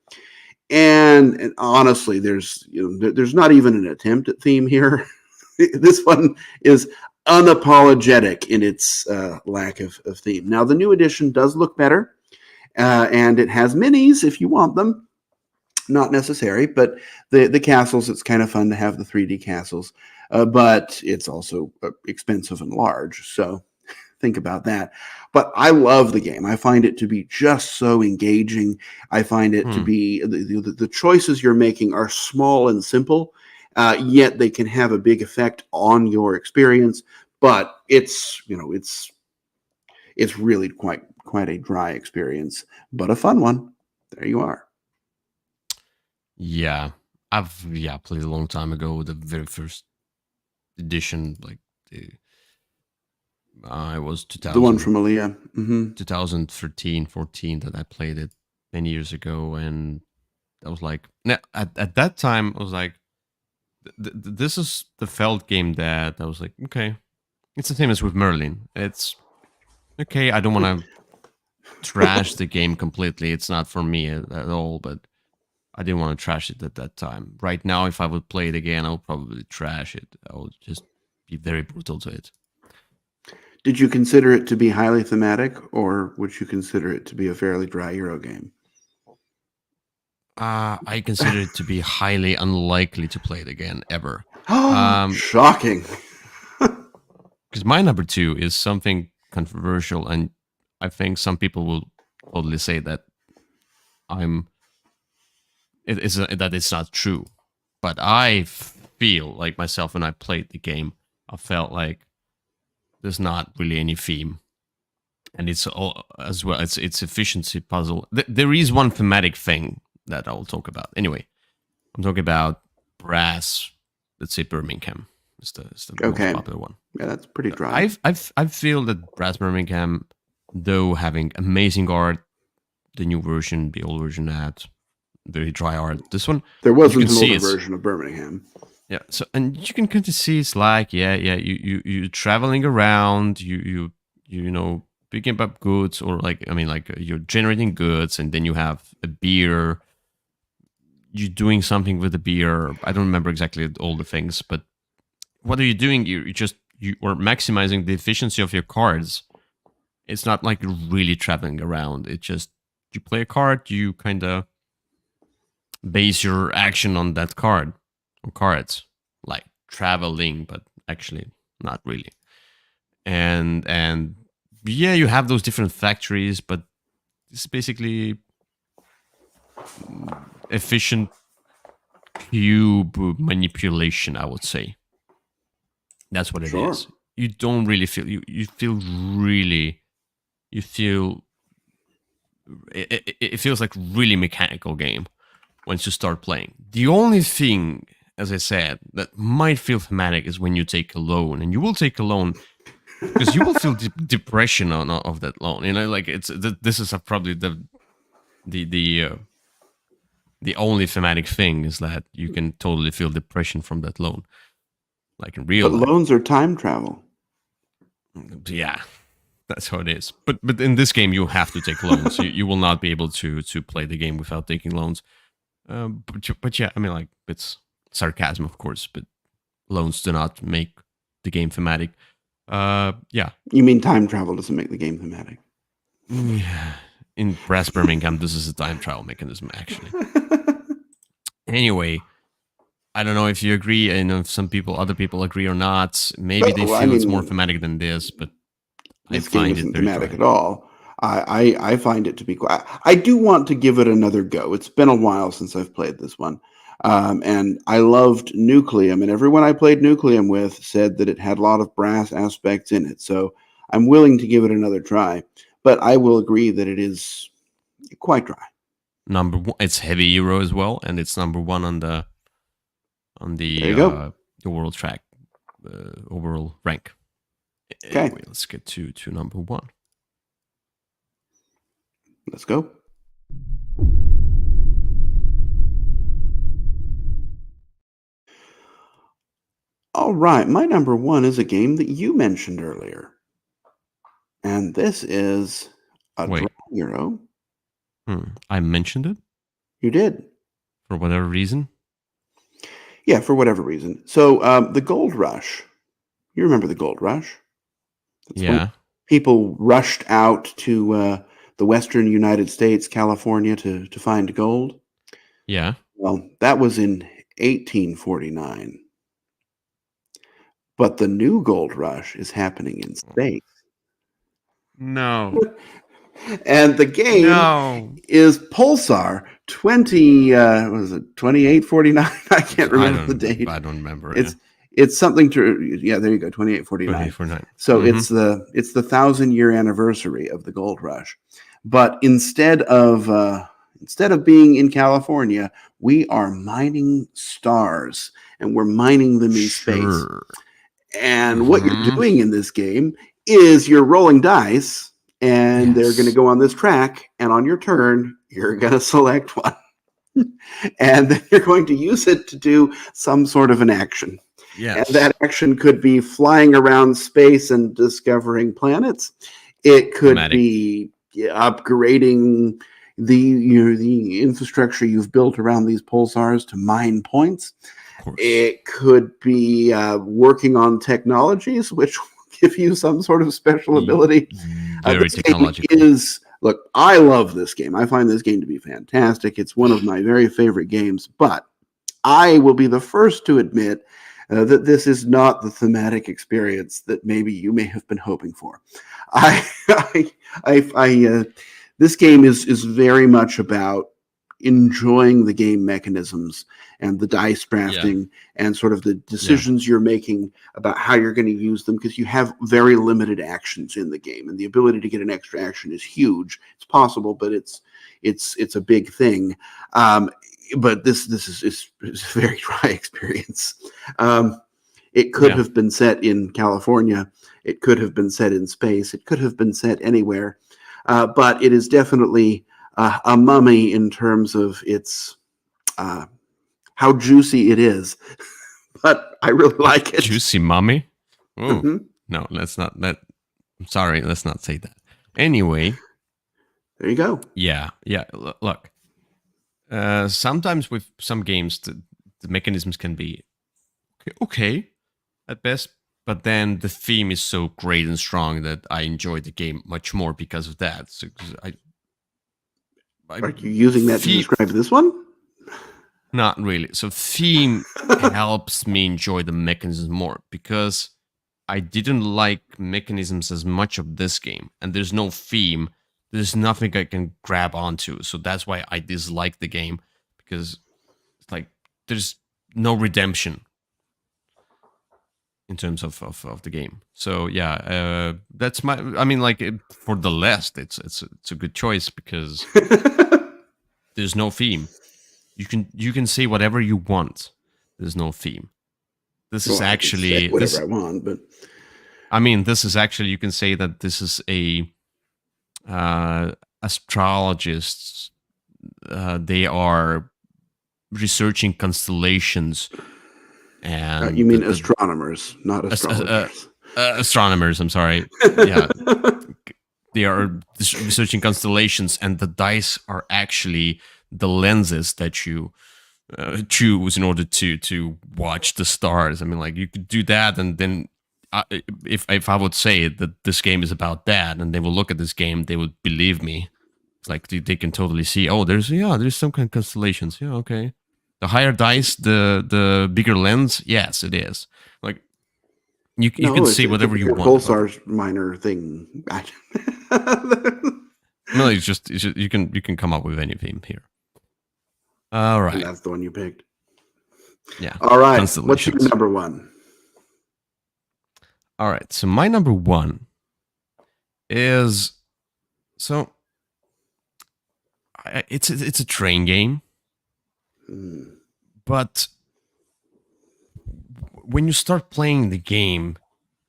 And honestly, there's not even an attempt at theme here. This one is unapologetic in its lack of theme. Now, the new edition does look better, and it has minis if you want them. Not necessary, but the castles, it's kind of fun to have the 3D castles, but it's also expensive and large, so think about that. But I love the game. I find it to be just so engaging. I find it to be the choices you're making are small and simple, yet they can have a big effect on your experience. But it's really quite a dry experience, but a fun one. There you are. Yeah, I've played a long time ago, the very first edition, like it was The one from Ilja. 2013, 14 that I played it many years ago, and I was like, at that time I was like, this is the Feld game that I was like, okay, it's the same as with Merlin. It's okay. I don't want to trash the game completely. It's not for me at all, but I didn't want to trash it at that time. Right now, if I would play it again, I would probably trash it. I would just be very brutal to it. Did you consider it to be highly thematic, or would you consider it to be a fairly dry Euro game? I consider it to be highly unlikely to play it again, ever. Shocking. Because my number 2 is something controversial, and I think some people will totally say that that it's not true. But I feel like myself when I played the game, I felt like there's not really any theme, and it's all as well. It's efficiency puzzle. There is one thematic thing that I'll talk about. Anyway, I'm talking about Brass. Let's say Birmingham is the Okay. most popular one. Yeah, that's pretty dry. I feel that Brass Birmingham, though having amazing art, the new version, the old version had very dry art. This one, there wasn't an older version of Birmingham. Yeah, so and you can kind of see it's like you're traveling around, you know, picking up goods, or you're generating goods, and then you have a beer. You're doing something with the beer. I don't remember exactly all the things, but what are you doing? You are maximizing the efficiency of your cards. It's not like you're really traveling around. It's just you play a card, you kind of base your action on that card, or cards, like traveling, but actually not really. And yeah, you have those different factories, but it's basically efficient cube manipulation, I would say. That's what it Sure. is. You don't really feel you feel really you feel it feels like really mechanical game once you start playing. The only thing, as I said, that might feel thematic is when you take a loan, and you will take a loan because you will feel depression of that loan. You know, like this is probably the only thematic thing is that you can totally feel depression from that loan, like in real But life. loans are time travel. Yeah, that's how it is. But in this game, you have to take loans. You will not be able to play the game without taking loans. But yeah, I mean, like, it's sarcasm, of course, but loans do not make the game thematic. Yeah. You mean time travel doesn't make the game thematic? In Brass Birmingham, this is a time travel mechanism, actually. Anyway, I don't know if you agree. I know if other people agree or not. Maybe they feel it's more thematic than this, but this I find game isn't it very thematic dry. at all. I find it to be quite. I do want to give it another go. It's been a while since I've played this one, and I loved Nucleum, and everyone I played Nucleum with said that it had a lot of brass aspects in it. So I'm willing to give it another try. But I will agree that it is quite dry. Number one, it's heavy Euro as well, and it's number one on the There you go. the world track overall rank. Okay. Anyway, let's get to number one. Let's go. All right, my number one is a game that you mentioned earlier. And this is a Wait. Draw Euro. I mentioned it? You did. For whatever reason? Yeah, for whatever reason. So the Gold Rush. You remember the Gold Rush? That's Yeah. People rushed out to the western United States, California, to find gold. Yeah. Well, that was in 1849. But the new gold rush is happening in space. No. And the game is Pulsar 2849. I can't remember the date. I don't remember. It's something to there you go, 2849. 2849. So it's the 1,000-year anniversary of the gold rush. But instead of being in California, we are mining stars, and we're mining them in space. And what you're doing in this game is you're rolling dice, and they're going to go on this track, and on your turn, you're going to select one. And then you're going to use it to do some sort of an action. Yes. And that action could be flying around space and discovering planets. It could be upgrading the infrastructure you've built around these pulsars to mine points. It could be working on technologies which will give you some sort of special ability. Very technological. Look, I love this game. I find this game to be fantastic. It's one of my very favorite games, but I will be the first to admit that this is not the thematic experience that maybe you may have been hoping for. This game is very much about enjoying the game mechanisms and the dice drafting and sort of the decisions you're making about how you're going to use them, because you have very limited actions in the game, and the ability to get an extra action is huge. It's possible, but it's a big thing. But this is a very dry experience. It could have been set in California. It could have been set in space. It could have been set anywhere. But it is definitely a mummy in terms of its how juicy it is. But I really like it. Juicy mummy? Oh, no, let's not. I'm sorry, let's not say that. Anyway. There you go. Yeah. Look. Sometimes with some games, the mechanisms can be okay at best, but then the theme is so great and strong that I enjoy the game much more because of that. So are you using that to describe this one? Not really. So theme helps me enjoy the mechanisms more because I didn't like mechanisms as much of this game, and there's no theme. There's nothing I can grab onto, so that's why I dislike the game because it's like there's no redemption in terms of the game. So yeah, that's my. I mean, like for the last, it's a good choice because there's no theme. You can say whatever you want. There's no theme. This is Well, I can say actually whatever this. I want, but I mean, this is actually you can say that this is a astrologists. They are researching constellations and you mean astronomers, not astrologers. astronomers. I'm sorry. Yeah, they are researching constellations, and the dice are actually the lenses that you choose in order to watch the stars. I mean, like you could do that, and then if I would say that this game is about that, and they will look at this game, they would believe me. It's like they can totally see. Oh, there's some kind of constellations. Yeah, okay. The higher dice, the bigger lens. Yes, it is. Like you can see whatever you want. Pulsar's minor thing. No, it's just you can come up with any theme here. All right. And that's the one you picked. Yeah. All right. What's your number one? All right. So my number one is it's a train game, but when you start playing the game,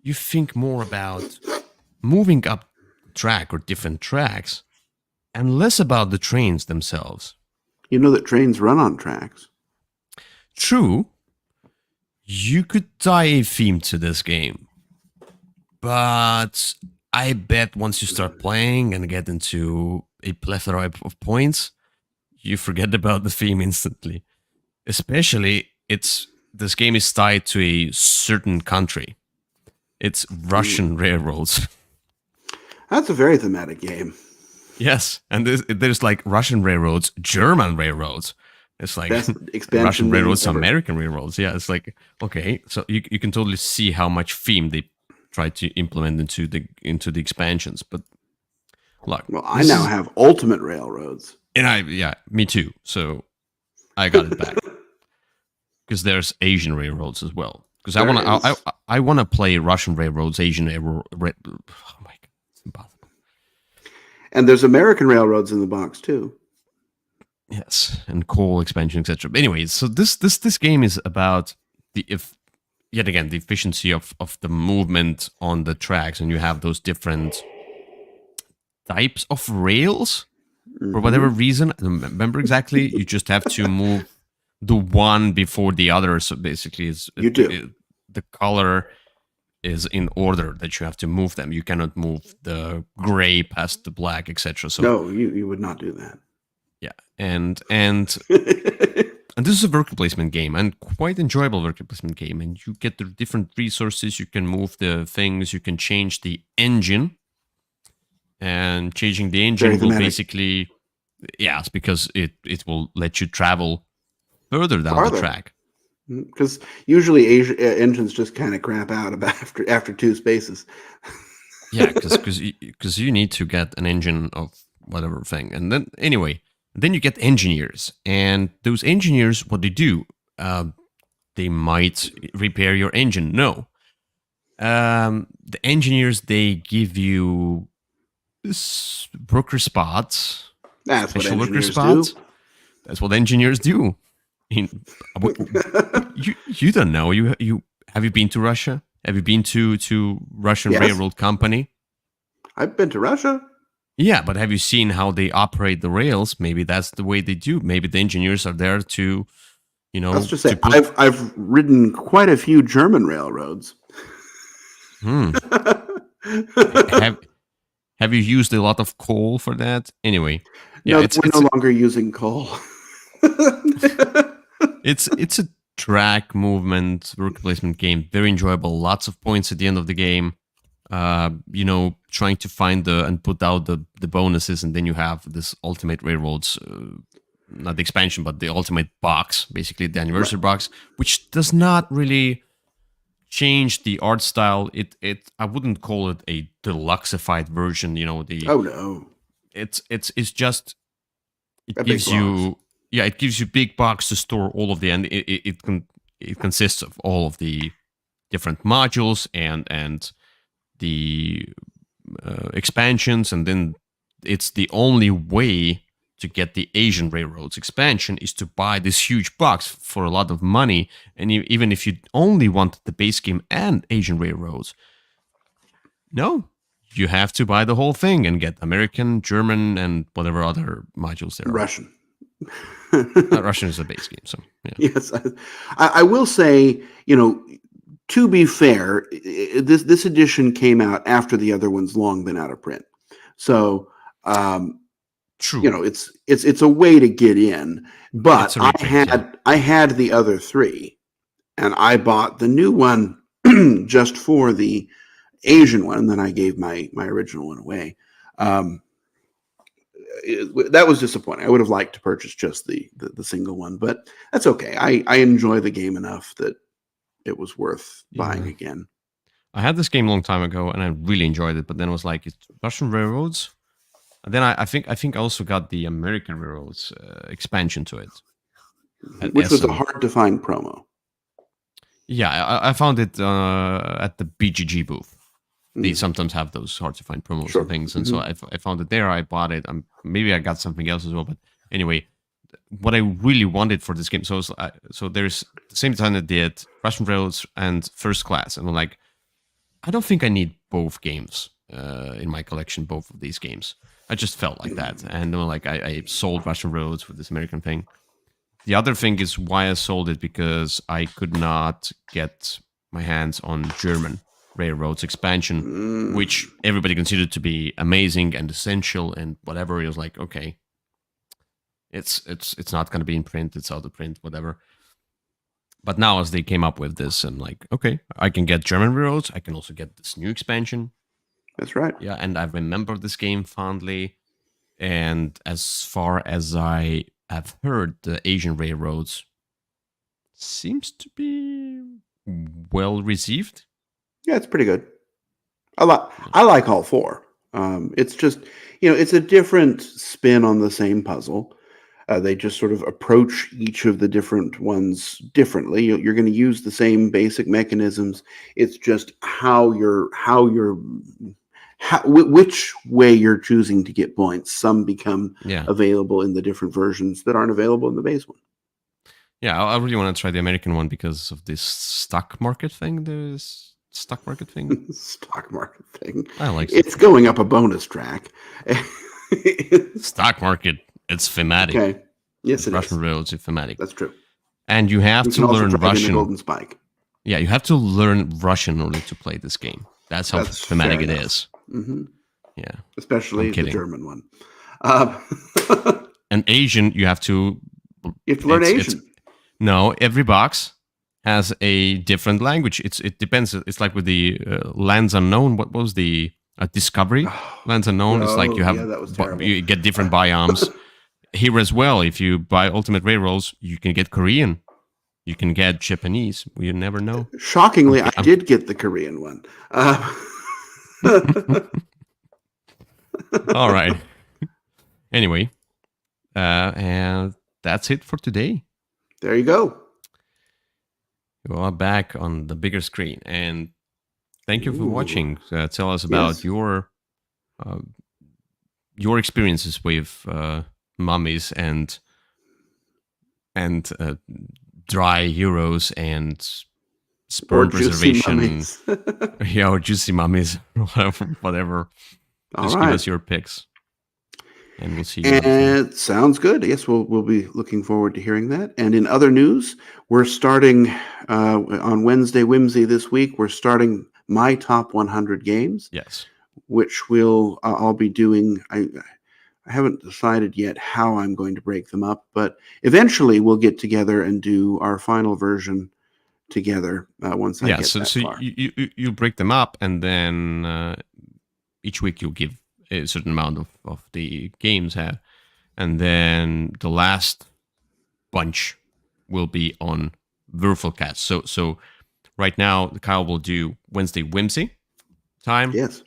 you think more about moving up track or different tracks, and less about the trains themselves. You know that trains run on tracks. True. You could tie a theme to this game, but I bet once you start playing and get into a plethora of points, you forget about the theme instantly. Especially, this game is tied to a certain country. It's Russian railroads. That's a very thematic game. Yes, and there's like Russian railroads, German railroads. It's like Russian railroads, American railroads. Yeah, it's like okay, so you can totally see how much theme they try to implement into the expansions. But look, well, I now have ultimate railroads, and me too. So I got it back because there's Asian railroads as well. Because I wanna play Russian railroads, Asian railroads. Oh my god, it's impossible. And there's American railroads in the box too. Yes, and coal expansion, etc. Anyways, so this game is about yet again the efficiency of the movement on the tracks, and you have those different types of rails for whatever reason. I don't remember exactly. You just have to move the one before the other. So basically, the color is in order that you have to move them. You cannot move the gray past the black, etc. So no, you would not do that. Yeah, and this is a worker placement game, and quite enjoyable worker placement game. And you get the different resources. You can move the things. You can change the engine, and changing the engine will basically, yes, because it will let you travel further down the track. Because usually engines just kind of crap out about after two spaces. Yeah, because you need to get an engine of whatever thing, and then anyway. Then you get engineers, and those engineers, what they do, they might repair your engine. No, the engineers, they give you worker spots, special worker spots. That's what engineers do. You don't know. You have you been to Russia? Have you been to Russian railroad company? I've been to Russia. Yeah, but have you seen how they operate the rails? Maybe that's the way they do. Maybe the engineers are there to, Let's just say I've ridden quite a few German railroads. Have you used a lot of coal for that? Anyway, yeah, no, we're no longer using coal. It's a track movement worker placement game. Very enjoyable. Lots of points at the end of the game. Trying to find and put out the bonuses, and then you have this ultimate railroads not the expansion, but the ultimate box, basically the anniversary box, which does not really change the art style. I wouldn't call it a deluxeified version. Oh no, it's just it a big gives box. you it gives you big box to store all of the, and it consists of all of the different modules and the expansions, and then it's the only way to get the Asian Railroads expansion is to buy this huge box for a lot of money. And even if you only want the base game and Asian Railroads, no, you have to buy the whole thing and get American, German, and whatever other modules there are. Russian. Russian is the base game, so yeah. Yes, I will say, to be fair, this edition came out after the other one's long been out of print. So, true. It's a way to get in. But Reprint, I had the other three, and I bought the new one just for the Asian one, and then I gave my original one away. That was disappointing. I would have liked to purchase just the single one, but that's okay. I enjoy the game enough that it was worth buying again. I had this game a long time ago, and I really enjoyed it. But then it was like, it's Russian Railroads. And then I think I also got the American Railroads expansion to it, which was a hard to find promo. Yeah, I found it at the BGG booth. They sometimes have those hard to find promos and things, and so I found it there. I bought it. Maybe I got something else as well, but anyway, what I really wanted for this game. So there's the same time I did Russian Railroads and First Class, and I'm like, I don't think I need both games in my collection. Both of these games, I just felt like that, and I'm like, I sold Russian Railroads with this American thing. The other thing is why I sold it, because I could not get my hands on German Railroads expansion, which everybody considered to be amazing and essential and whatever. It was like, okay, it's not going to be in print, it's out of print, whatever. But now as they came up with this, I'm like, okay, I can get German Railroads, I can also get this new expansion. That's right. Yeah, and I remember this game fondly. And as far as I have heard, the Asian Railroads seems to be well received. Yeah, it's pretty good. I like all four. It's just, it's a different spin on the same puzzle. They just sort of approach each of the different ones differently. You're going to use the same basic mechanisms. It's just which way you're choosing to get points. Some become available in the different versions that aren't available in the base one. Yeah, I really want to try the American one because of this stock market thing. Stock market thing. Stock market thing. I like it. It's going up a bonus track. Stock market. It's thematic. Okay. Yes, it Russian is. Railroads is thematic. That's true. And you have to learn Russian. Golden Spike. Yeah, you have to learn Russian in order to play this game. That's how thematic it is. Mm-hmm. Yeah. Especially the German one. And Asian, you have to learn Asian. No, every box has a different language. It depends. It's like with the Lands Unknown. What was the Discovery? Lands Unknown. It's like you have you get different biomes. Here as well, if you buy Ultimate Railroads, you can get Korean. You can get Japanese. You never know. Shockingly, I did get the Korean one. All right. Anyway, and that's it for today. There you go. You are back on the bigger screen, and thank you for watching. Tell us about your experiences with Mummies and dry heroes and sperm preservation. Or juicy mummies, whatever. Just give us your picks. And we'll see you. And sounds good. Yes, we'll be looking forward to hearing that. And in other news, we're starting on Wednesday Whimsy this week. We're starting my top 100 games. Yes, which I'll be doing. I haven't decided yet how I'm going to break them up, but eventually we'll get together and do our final version together once I get that far. You break them up, and then each week you'll give a certain amount of the games have and then the last bunch will be on Würfelcast. So right now, Kyle will do Wednesday Whimsy time. Yes.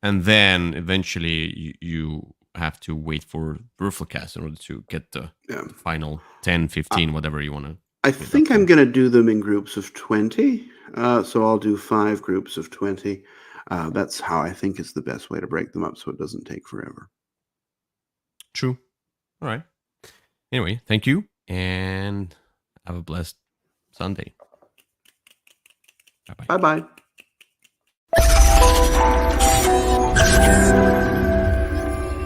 And then eventually you have to wait for Würfelcast in order to get the final 10, 15, whatever you want to. I think I'm going to do them in groups of 20. So I'll do 5 groups of 20. That's how I think is the best way to break them up so it doesn't take forever. True. All right. Anyway, thank you and have a blessed Sunday. Bye-bye. Bye-bye.